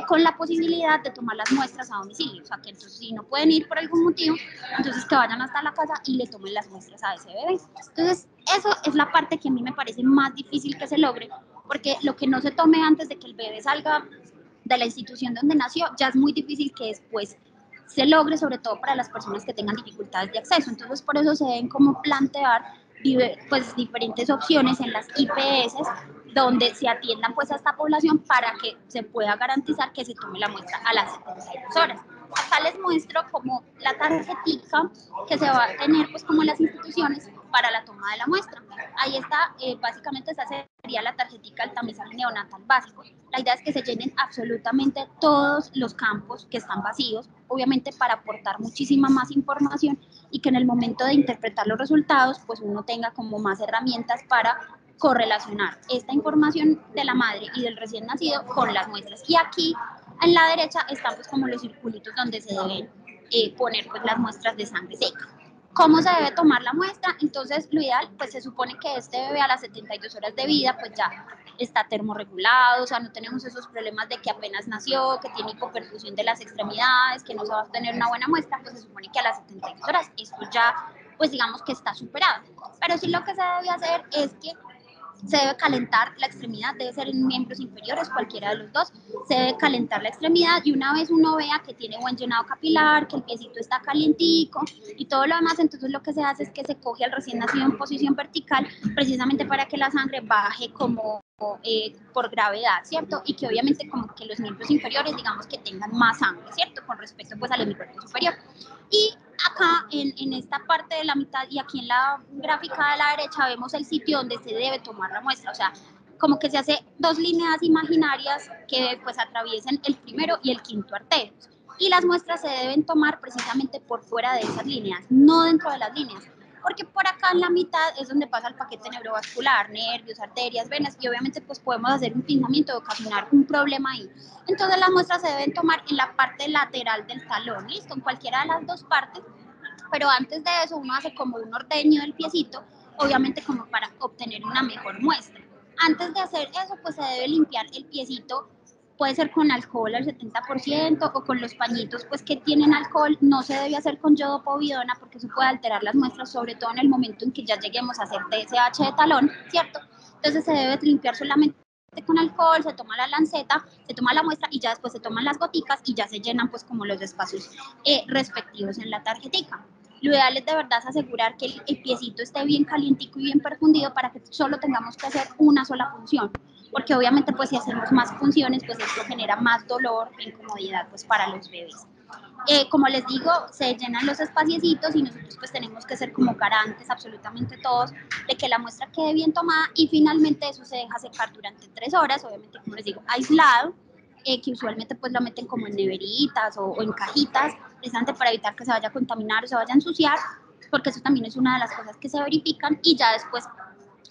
con la posibilidad de tomar las muestras a domicilio, o sea, que entonces si no pueden ir por algún motivo, entonces que vayan hasta la casa y le tomen las muestras a ese bebé. Entonces, eso es la parte que a mí me parece más difícil que se logre, porque lo que no se tome antes de que el bebé salga de la institución donde nació, ya es muy difícil que después se logre, sobre todo para las personas que tengan dificultades de acceso. Entonces, por eso se deben como plantear pues diferentes opciones en las IPS donde se atiendan pues a esta población para que se pueda garantizar que se tome la muestra a las 72 horas. Acá les muestro como la tarjetica que se va a tener pues como las instituciones para la toma de la muestra. Ahí está, básicamente esa sería la tarjetica del tamizaje neonatal básico. La idea es que se llenen absolutamente todos los campos que están vacíos, obviamente para aportar muchísima más información y que en el momento de interpretar los resultados, pues uno tenga como más herramientas para correlacionar esta información de la madre y del recién nacido con las muestras. Y aquí en la derecha están pues como los circulitos donde se deben poner pues las muestras de sangre seca. ¿Cómo se debe tomar la muestra? Entonces, lo ideal, pues se supone que este bebé a las 72 horas de vida, pues ya está termorregulado, o sea, no tenemos esos problemas de que apenas nació, que tiene hipoperfusión de las extremidades, que no se va a obtener una buena muestra, pues se supone que a las 72 horas esto ya, pues digamos que está superado. Pero sí lo que se debe hacer es que se debe calentar la extremidad, debe ser en miembros inferiores, cualquiera de los dos, se debe calentar la extremidad y una vez uno vea que tiene buen llenado capilar, que el piecito está calientico y todo lo demás, entonces lo que se hace es que se coge al recién nacido en posición vertical precisamente para que la sangre baje como por gravedad, ¿cierto? Y que obviamente como que los miembros inferiores, digamos que tengan más sangre, ¿cierto? Con respecto pues a los miembros superiores. Y acá en esta parte de la mitad y aquí en la gráfica de la derecha vemos el sitio donde se debe tomar la muestra, o sea, como que se hace dos líneas imaginarias que pues atraviesen el primero y el quinto arterios. Y las muestras se deben tomar precisamente por fuera de esas líneas, no dentro de las líneas, porque por acá en la mitad es donde pasa el paquete neurovascular, nervios, arterias, venas, y obviamente pues podemos hacer un pinzamiento y ocasionar un problema ahí. Entonces las muestras se deben tomar en la parte lateral del talón, ¿listo? En cualquiera de las dos partes, pero antes de eso uno hace como un ordeño del piecito, obviamente como para obtener una mejor muestra. Antes de hacer eso, pues se debe limpiar el piecito, puede ser con alcohol al 70% o con los pañitos pues que tienen alcohol, no se debe hacer con yodo povidona porque eso puede alterar las muestras, sobre todo en el momento en que ya lleguemos a hacer TSH de talón, ¿cierto? Entonces se debe limpiar solamente con alcohol, se toma la lanceta, se toma la muestra y ya después se toman las goticas y ya se llenan pues como los espacios respectivos en la tarjetica. Lo ideal es de verdad asegurar que el piecito esté bien calientico y bien perfundido para que solo tengamos que hacer una sola función, porque obviamente pues si hacemos más funciones pues esto genera más dolor e incomodidad pues para los bebés. Como les digo, se llenan los espaciecitos y nosotros pues tenemos que ser como garantes absolutamente todos de que la muestra quede bien tomada y finalmente eso se deja secar durante 3 horas, obviamente como les digo, aislado, que usualmente pues lo meten como en neveritas o en cajitas, precisamente para evitar que se vaya a contaminar o se vaya a ensuciar, porque eso también es una de las cosas que se verifican y ya después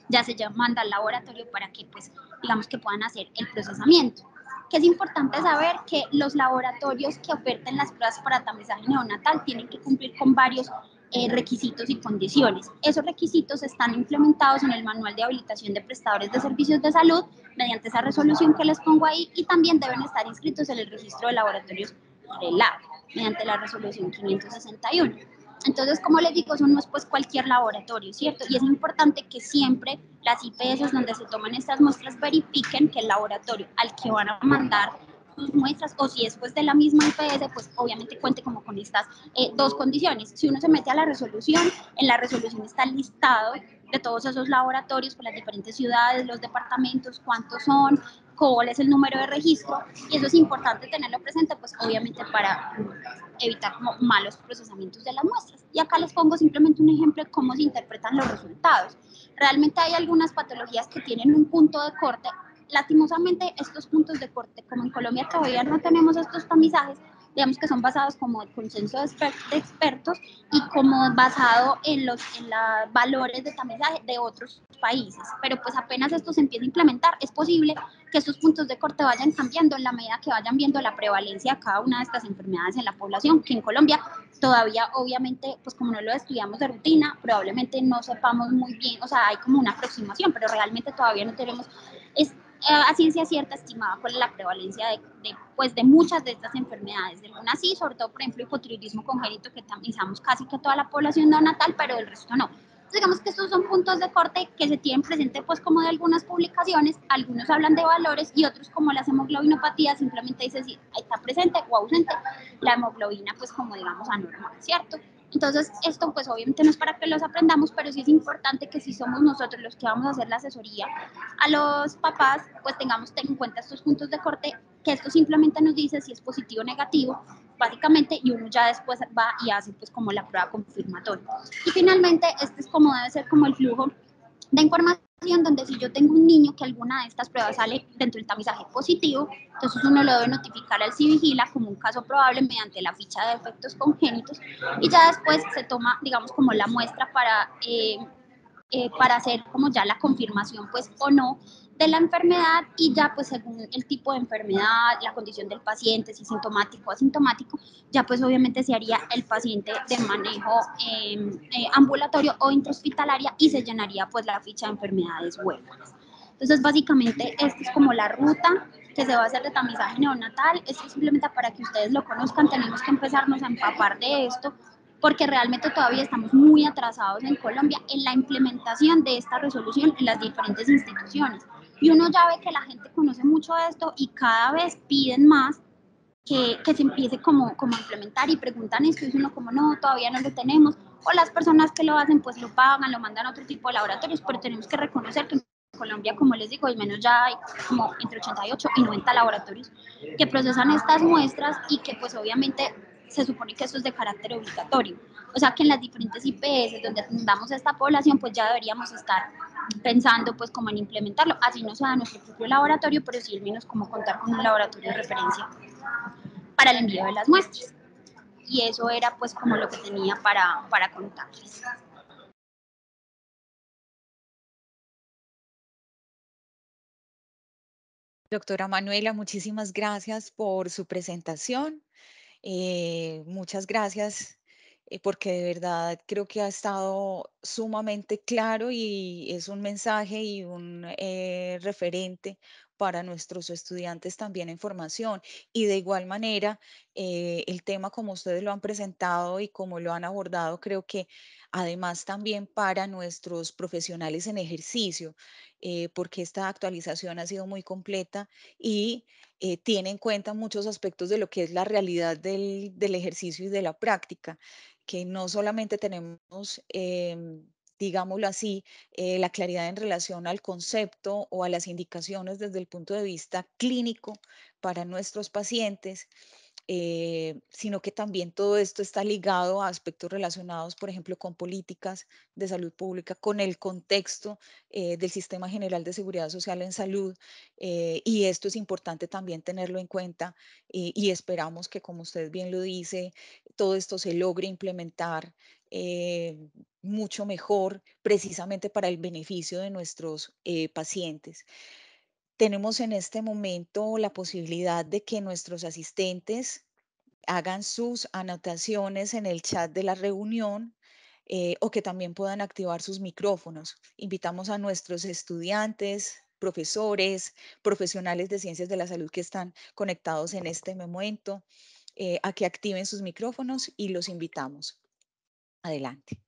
ya se manda al laboratorio para que pues digamos que puedan hacer el procesamiento. que es importante saber que los laboratorios que oferten las pruebas para tamizaje neonatal tienen que cumplir con varios requisitos y condiciones. Esos requisitos están implementados en el Manual de Habilitación de Prestadores de Servicios de Salud mediante esa resolución que les pongo ahí, y también deben estar inscritos en el registro de laboratorios RELAB mediante la resolución 561. Entonces, como les digo, eso no es pues cualquier laboratorio, ¿cierto? Y es importante que siempre las IPS donde se toman estas muestras verifiquen que el laboratorio al que van a mandar sus muestras, o si es pues de la misma IPS, pues obviamente cuente como con estas dos condiciones. Si uno se mete a la resolución, en la resolución está el listado de todos esos laboratorios por las diferentes ciudades, los departamentos, cuántos son, cuál es el número de registro, y eso es importante tenerlo presente, pues obviamente para evitar como malos procesamientos de las muestras. Y acá les pongo simplemente un ejemplo de cómo se interpretan los resultados. Realmente hay algunas patologías que tienen un punto de corte. Lastimosamente, estos puntos de corte, como en Colombia todavía no tenemos estos tamizajes, digamos que son basados como el consenso de expertos y como basado en los valores de tamizaje de otros países. Pero pues apenas esto se empieza a implementar, es posible que estos puntos de corte vayan cambiando en la medida que vayan viendo la prevalencia de cada una de estas enfermedades en la población, que en Colombia todavía obviamente, pues como no lo estudiamos de rutina, probablemente no sepamos muy bien, o sea, hay como una aproximación, pero realmente todavía no tenemos, es a ciencia cierta estimada cuál es la prevalencia pues, de muchas de estas enfermedades, de algunas sí, sobre todo por ejemplo hipotiroidismo congénito, que tamizamos casi que toda la población neonatal, pero el resto no. Digamos que estos son puntos de corte que se tienen presente pues como de algunas publicaciones, algunos hablan de valores y otros como las hemoglobinopatías simplemente dice si está presente o ausente la hemoglobina pues como digamos anormal, ¿cierto? Entonces esto pues obviamente no es para que los aprendamos, pero sí es importante que si somos nosotros los que vamos a hacer la asesoría a los papás, pues tengamos en cuenta estos puntos de corte, que esto simplemente nos dice si es positivo o negativo, básicamente, y uno ya después va y hace pues como la prueba confirmatoria. Y finalmente, este es como debe ser como el flujo de información, donde si yo tengo un niño que alguna de estas pruebas sale dentro del tamizaje positivo, entonces uno lo debe notificar al CIVIGILA como un caso probable mediante la ficha de defectos congénitos, y ya después se toma, digamos, como la muestra para hacer como ya la confirmación pues o no de la enfermedad, y ya pues según el tipo de enfermedad, la condición del paciente, si sintomático o asintomático, ya pues obviamente se haría el paciente de manejo ambulatorio o intrahospitalaria y se llenaría pues la ficha de enfermedades huérfanas. Entonces básicamente esta es como la ruta que se va a hacer de tamizaje neonatal. Esto es simplemente para que ustedes lo conozcan, tenemos que empezarnos a empapar de esto porque realmente todavía estamos muy atrasados en Colombia en la implementación de esta resolución en las diferentes instituciones. Y uno ya ve que la gente conoce mucho de esto y cada vez piden más que se empiece como a implementar y preguntan esto y uno como no, todavía no lo tenemos. O las personas que lo hacen pues lo pagan, lo mandan a otro tipo de laboratorios, pero tenemos que reconocer que en Colombia, como les digo, al menos ya hay como entre 88 y 90 laboratorios que procesan estas muestras y que pues obviamente se supone que eso es de carácter obligatorio. O sea que en las diferentes IPS donde atendamos a esta población, pues ya deberíamos estar pensando pues como en implementarlo, así no sea nuestro propio laboratorio, pero sí al menos como contar con un laboratorio de referencia para el envío de las muestras. Y eso era pues como lo que tenía para contarles. Doctora Manuela, muchísimas gracias por su presentación. Muchas gracias, porque de verdad creo que ha estado sumamente claro y es un mensaje y un referente para nuestros estudiantes también en formación. Y de igual manera, el tema como ustedes lo han presentado y como lo han abordado, creo que además también para nuestros profesionales en ejercicio, porque esta actualización ha sido muy completa y tiene en cuenta muchos aspectos de lo que es la realidad del ejercicio y de la práctica, que no solamente tenemos, digámoslo así, la claridad en relación al concepto o a las indicaciones desde el punto de vista clínico para nuestros pacientes, sino que también todo esto está ligado a aspectos relacionados, por ejemplo, con políticas de salud pública, con el contexto del Sistema General de Seguridad Social en Salud, y esto es importante también tenerlo en cuenta, y esperamos que, como usted bien lo dice, todo esto se logre implementar mucho mejor, precisamente para el beneficio de nuestros pacientes. Tenemos en este momento la posibilidad de que nuestros asistentes hagan sus anotaciones en el chat de la reunión o que también puedan activar sus micrófonos. Invitamos a nuestros estudiantes, profesores, profesionales de ciencias de la salud que están conectados en este momento a que activen sus micrófonos y los invitamos. Adelante.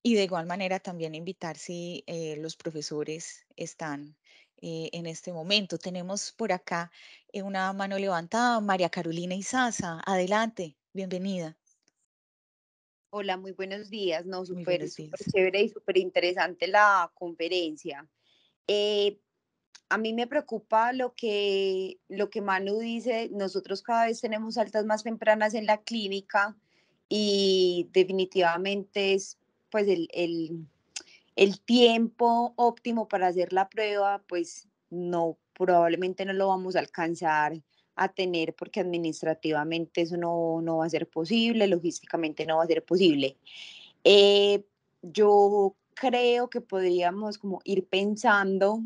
Y de igual manera también invitar si los profesores están en este momento. Tenemos por acá una mano levantada, María Carolina Izaza. Adelante, bienvenida. Hola, muy buenos días. No, Muy súper, buenos súper días. chévere y súper interesante la conferencia. Eh, a mí me preocupa lo que Manu dice. Nosotros cada vez tenemos altas más tempranas en la clínica y definitivamente es pues el tiempo óptimo para hacer la prueba, pues no, probablemente no lo vamos a alcanzar a tener porque administrativamente eso no va a ser posible, logísticamente no va a ser posible. Eh, yo creo que podríamos como ir pensando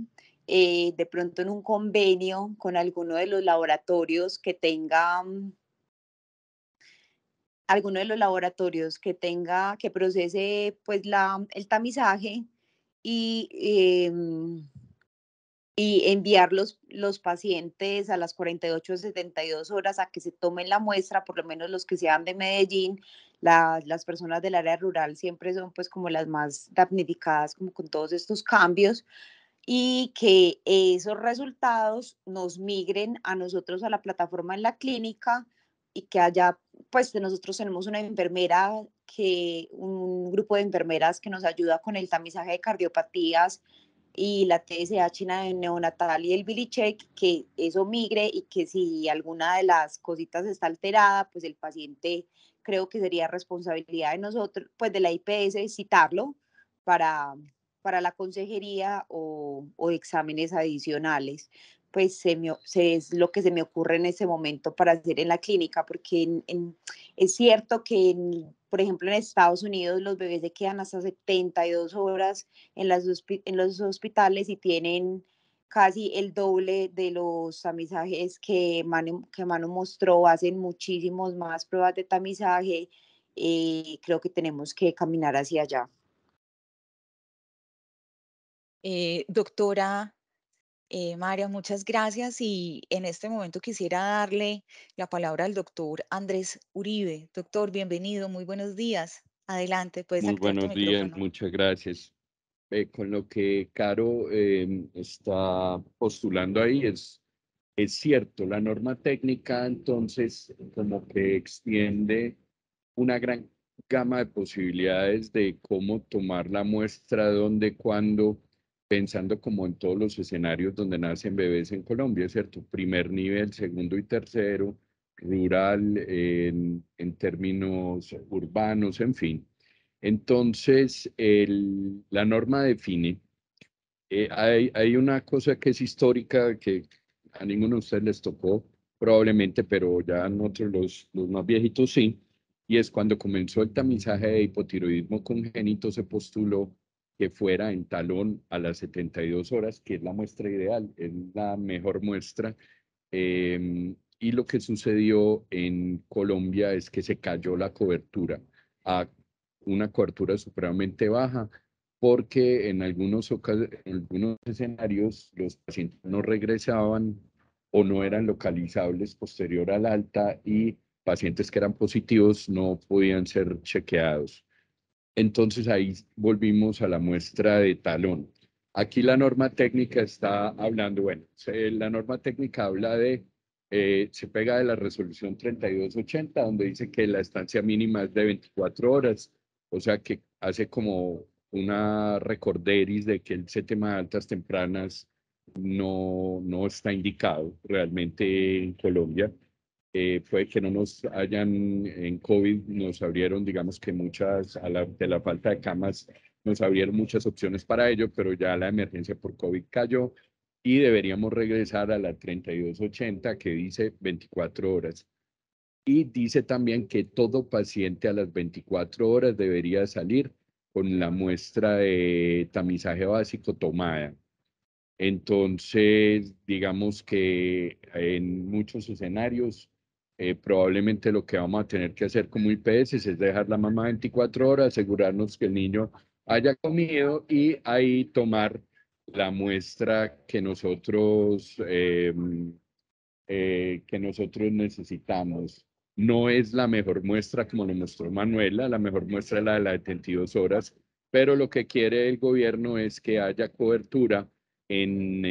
de pronto en un convenio con alguno de los laboratorios que tenga, alguno de los laboratorios que procese pues el tamizaje y, y enviar los pacientes a las 48 o 72 horas a que se tomen la muestra, por lo menos los que sean de Medellín. Las personas del área rural siempre son pues como las más damnificadas como con todos estos cambios y que esos resultados nos migren a nosotros a la plataforma en la clínica y que haya, pues nosotros tenemos una enfermera un grupo de enfermeras que nos ayuda con el tamizaje de cardiopatías y la TSH neonatal y el Billy Check, que eso migre y que si alguna de las cositas está alterada, pues el paciente creo que sería responsabilidad de nosotros, pues de la IPS, citarlo para, para la consejería o exámenes adicionales. Pues es lo que se me ocurre en ese momento para hacer en la clínica, porque es cierto que, por ejemplo, en Estados Unidos los bebés se quedan hasta 72 horas en los hospitales y tienen casi el doble de los tamizajes que Manu mostró, hacen muchísimos más pruebas de tamizaje. Creo que tenemos que caminar hacia allá. Doctora María, muchas gracias y en este momento quisiera darle la palabra al doctor Andrés Uribe. Doctor, bienvenido, muy buenos días. Adelante, puedes Muy activar tu buenos días, micrófono. muchas gracias. Con lo que Caro está postulando ahí es cierto, la norma técnica entonces como que extiende una gran gama de posibilidades de cómo tomar la muestra, dónde, cuándo, pensando como en todos los escenarios donde nacen bebés en Colombia, ¿cierto? Primer nivel, segundo y tercero, rural, en términos urbanos, en fin. Entonces, la norma define, hay una cosa que es histórica que a ninguno de ustedes les tocó probablemente, pero ya nosotros los más viejitos sí, y es cuando comenzó el tamizaje de hipotiroidismo congénito, se postuló que fuera en talón a las 72 horas, que es la muestra ideal, es la mejor muestra. Y lo que sucedió en Colombia es que se cayó la cobertura a una cobertura supremamente baja porque en en algunos escenarios los pacientes no regresaban o no eran localizables posterior al alta y pacientes que eran positivos no podían ser chequeados. Entonces ahí volvimos a la muestra de talón. Aquí la norma técnica está hablando, bueno, la norma técnica habla se pega de la resolución 3280, donde dice que la estancia mínima es de 24 horas, o sea que hace como una recorderis de que el tema de altas tempranas no está indicado realmente en Colombia. Fue que no nos hayan, en COVID nos abrieron, digamos que de la falta de camas, nos abrieron muchas opciones para ello, pero ya la emergencia por COVID cayó y deberíamos regresar a la 3280 que dice 24 horas. Y dice también que todo paciente a las 24 horas debería salir con la muestra de tamizaje básico tomada. Entonces, digamos que en muchos escenarios, probablemente lo que vamos a tener que hacer como IPS es dejar la mamá 24 horas, asegurarnos que el niño haya comido y ahí tomar la muestra que nosotros necesitamos. No es la mejor muestra como lo mostró Manuela, la mejor muestra es la de las 72 horas, pero lo que quiere el gobierno es que haya cobertura en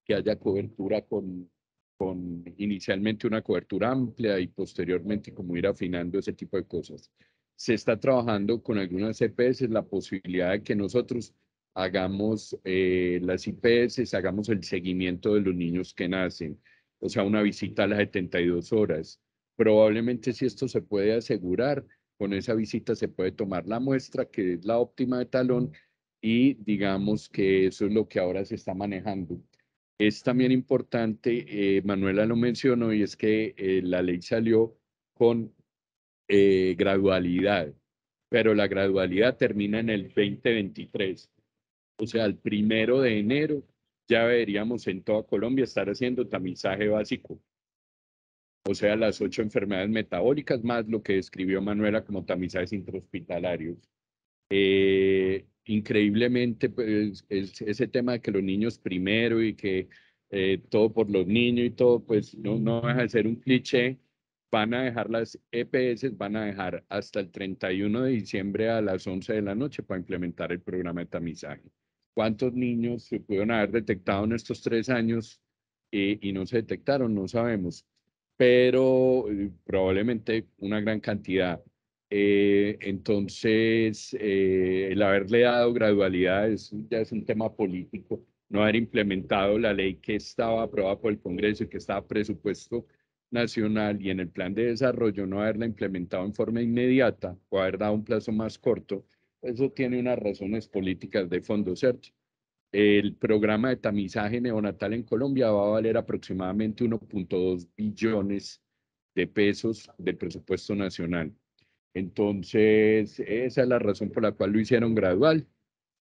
que haya cobertura con inicialmente una cobertura amplia y posteriormente como ir afinando ese tipo de cosas. Se está trabajando con algunas EPS la posibilidad de que nosotros hagamos las IPS, hagamos el seguimiento de los niños que nacen, o sea, una visita a las 72 horas. Probablemente si esto se puede asegurar, con esa visita se puede tomar la muestra, que es la óptima de talón, y digamos que eso es lo que ahora se está manejando. Es también importante, Manuela lo mencionó, y es que la ley salió con gradualidad, pero la gradualidad termina en el 2023. O sea, el 1 de enero ya deberíamos en toda Colombia estar haciendo tamizaje básico. O sea, las 8 enfermedades metabólicas más lo que describió Manuela como tamizajes intrahospitalarios. Increíblemente, pues, ese tema de que los niños primero y que todo por los niños y todo, pues no deja de ser un cliché. Van a dejar las EPS, van a dejar hasta el 31 de diciembre a las 11 de la noche para implementar el programa de tamizaje. ¿Cuántos niños se pudieron haber detectado en estos 3 años y no se detectaron? No sabemos, pero probablemente una gran cantidad. Entonces, el haberle dado gradualidad ya es un tema político, no haber implementado la ley que estaba aprobada por el Congreso y que estaba presupuesto nacional y en el plan de desarrollo, no haberla implementado en forma inmediata o haber dado un plazo más corto, eso tiene unas razones políticas de fondo, ¿cierto? El programa de tamizaje neonatal en Colombia va a valer aproximadamente 1.2 billones de pesos del presupuesto nacional. Entonces, esa es la razón por la cual lo hicieron gradual.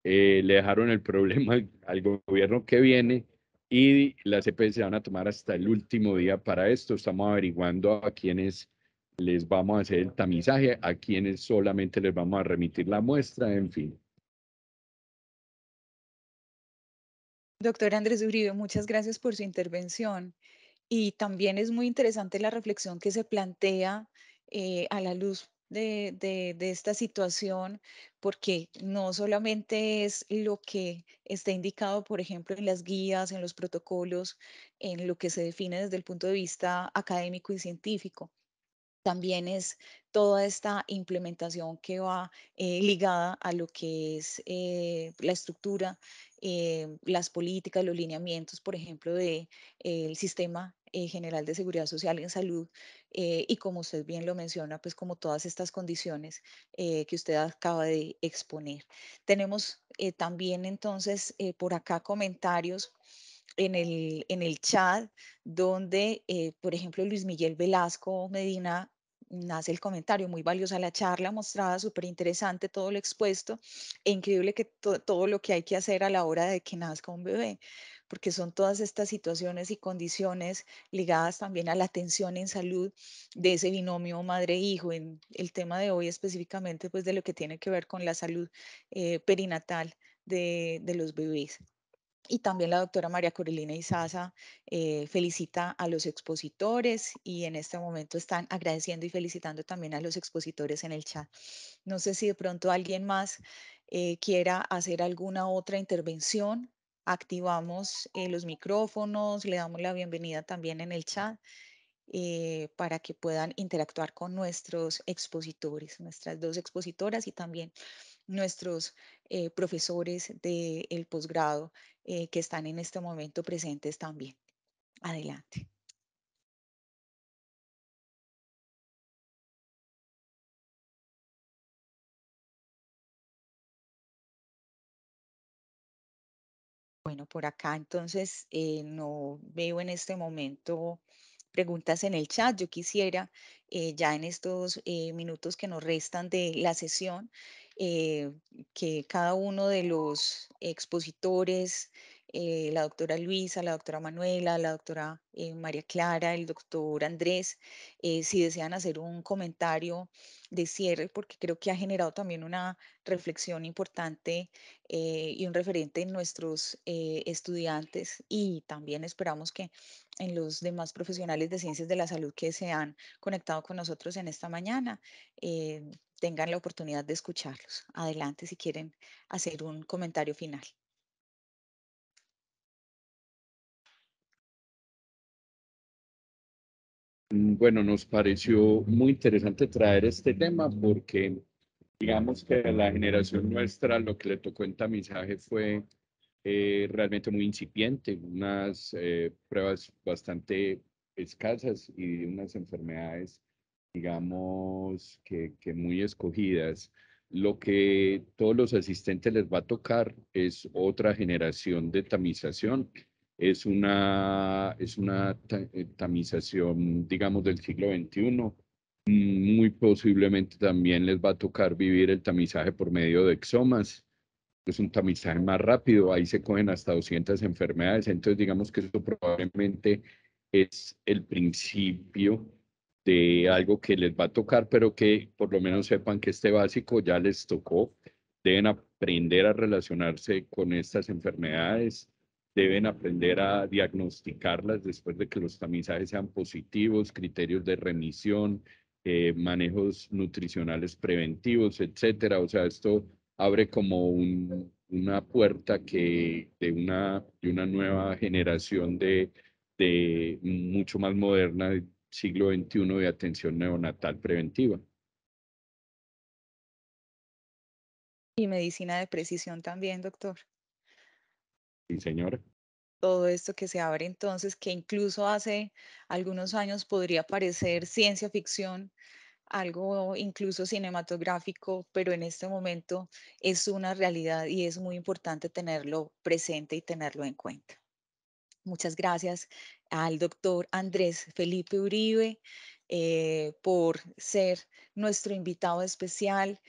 Le dejaron el problema al gobierno que viene y las EPS se van a tomar hasta el último día para esto. Estamos averiguando a quienes les vamos a hacer el tamizaje, a quienes solamente les vamos a remitir la muestra, en fin. Doctor Andrés Uribe, muchas gracias por su intervención. Y también es muy interesante la reflexión que se plantea a la luz de esta situación, porque no solamente es lo que está indicado, por ejemplo, en las guías, en los protocolos, en lo que se define desde el punto de vista académico y científico, también es toda esta implementación que va ligada a lo que es la estructura, las políticas, los lineamientos, por ejemplo, del sistema general de seguridad social en salud, y como usted bien lo menciona, pues como todas estas condiciones que usted acaba de exponer. Tenemos también entonces por acá comentarios en el chat donde, por ejemplo, Luis Miguel Velasco Medina nace el comentario, muy valiosa la charla mostrada, súper interesante todo lo expuesto, e increíble que todo lo que hay que hacer a la hora de que nazca un bebé, porque son todas estas situaciones y condiciones ligadas también a la atención en salud de ese binomio madre-hijo, en el tema de hoy específicamente, pues de lo que tiene que ver con la salud perinatal de los bebés. Y también la doctora María Corelina Izaza felicita a los expositores y en este momento están agradeciendo y felicitando también a los expositores en el chat. No sé si de pronto alguien más quiera hacer alguna otra intervención. Activamos los micrófonos, le damos la bienvenida también en el chat para que puedan interactuar con nuestros expositores, nuestras dos expositoras y también nuestros profesores del posgrado que están en este momento presentes también. Adelante. Bueno, por acá entonces no veo en este momento preguntas en el chat. Yo quisiera, ya en estos minutos que nos restan de la sesión, eh, que cada uno de los expositores, la doctora Luisa, la doctora Manuela, la doctora María Clara, el doctor Andrés, si desean hacer un comentario de cierre, porque creo que ha generado también una reflexión importante y un referente en nuestros estudiantes, y también esperamos que en los demás profesionales de ciencias de la salud que se han conectado con nosotros en esta mañana, tengan la oportunidad de escucharlos. Adelante si quieren hacer un comentario final. Bueno, nos pareció muy interesante traer este tema porque digamos que a la generación nuestra lo que le tocó en tamizaje fue realmente muy incipiente, unas pruebas bastante escasas y unas enfermedades, digamos, que muy escogidas. Lo que todos los asistentes les va a tocar es otra generación de tamización. Es una tamización, digamos, del siglo XXI. Muy posiblemente también les va a tocar vivir el tamizaje por medio de exomas. Es un tamizaje más rápido, ahí se cogen hasta 200 enfermedades, entonces digamos que eso probablemente es el principio de algo que les va a tocar, pero que por lo menos sepan que este básico ya les tocó, deben aprender a relacionarse con estas enfermedades, deben aprender a diagnosticarlas después de que los tamizajes sean positivos, criterios de remisión, manejos nutricionales preventivos, etcétera. O sea, esto abre como una puerta de una nueva generación de mucho más moderna del siglo XXI de atención neonatal preventiva. Y medicina de precisión también, doctor. Sí, señora. Todo esto que se abre entonces, que incluso hace algunos años podría parecer ciencia ficción, algo incluso cinematográfico, pero en este momento es una realidad y es muy importante tenerlo presente y tenerlo en cuenta. Muchas gracias al doctor Andrés Felipe Uribe por ser nuestro invitado especial,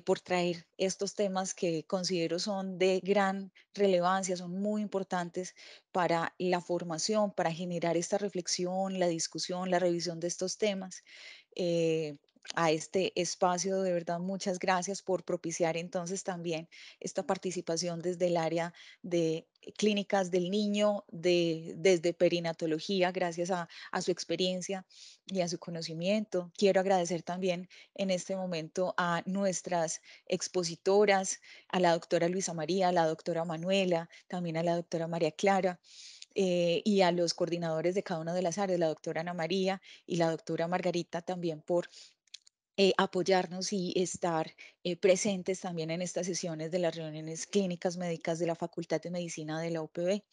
por traer estos temas que considero son de gran relevancia, son muy importantes para la formación, para generar esta reflexión, la discusión, la revisión de estos temas. eh, a este espacio, de verdad, muchas gracias por propiciar entonces también esta participación desde el área de clínicas del niño, desde perinatología, gracias a su experiencia y a su conocimiento. Quiero agradecer también en este momento a nuestras expositoras, a la doctora Luisa María, a la doctora Manuela, también a la doctora María Clara. Y a los coordinadores de cada una de las áreas, la doctora Ana María y la doctora Margarita, también por apoyarnos y estar presentes también en estas sesiones de las reuniones clínicas médicas de la Facultad de Medicina de la UPB.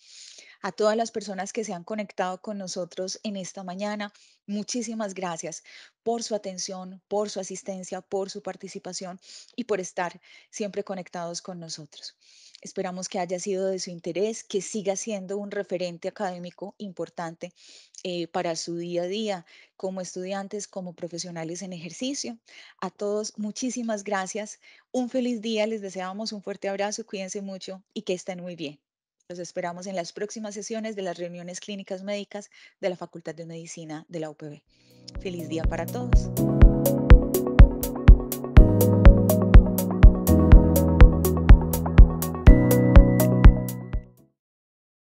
A todas las personas que se han conectado con nosotros en esta mañana, muchísimas gracias por su atención, por su asistencia, por su participación y por estar siempre conectados con nosotros. Esperamos que haya sido de su interés, que siga siendo un referente académico importante para su día a día como estudiantes, como profesionales en ejercicio. A todos, muchísimas gracias. Un feliz día. Les deseamos un fuerte abrazo. Cuídense mucho y que estén muy bien. Los esperamos en las próximas sesiones de las reuniones clínicas médicas de la Facultad de Medicina de la UPB. Feliz día para todos.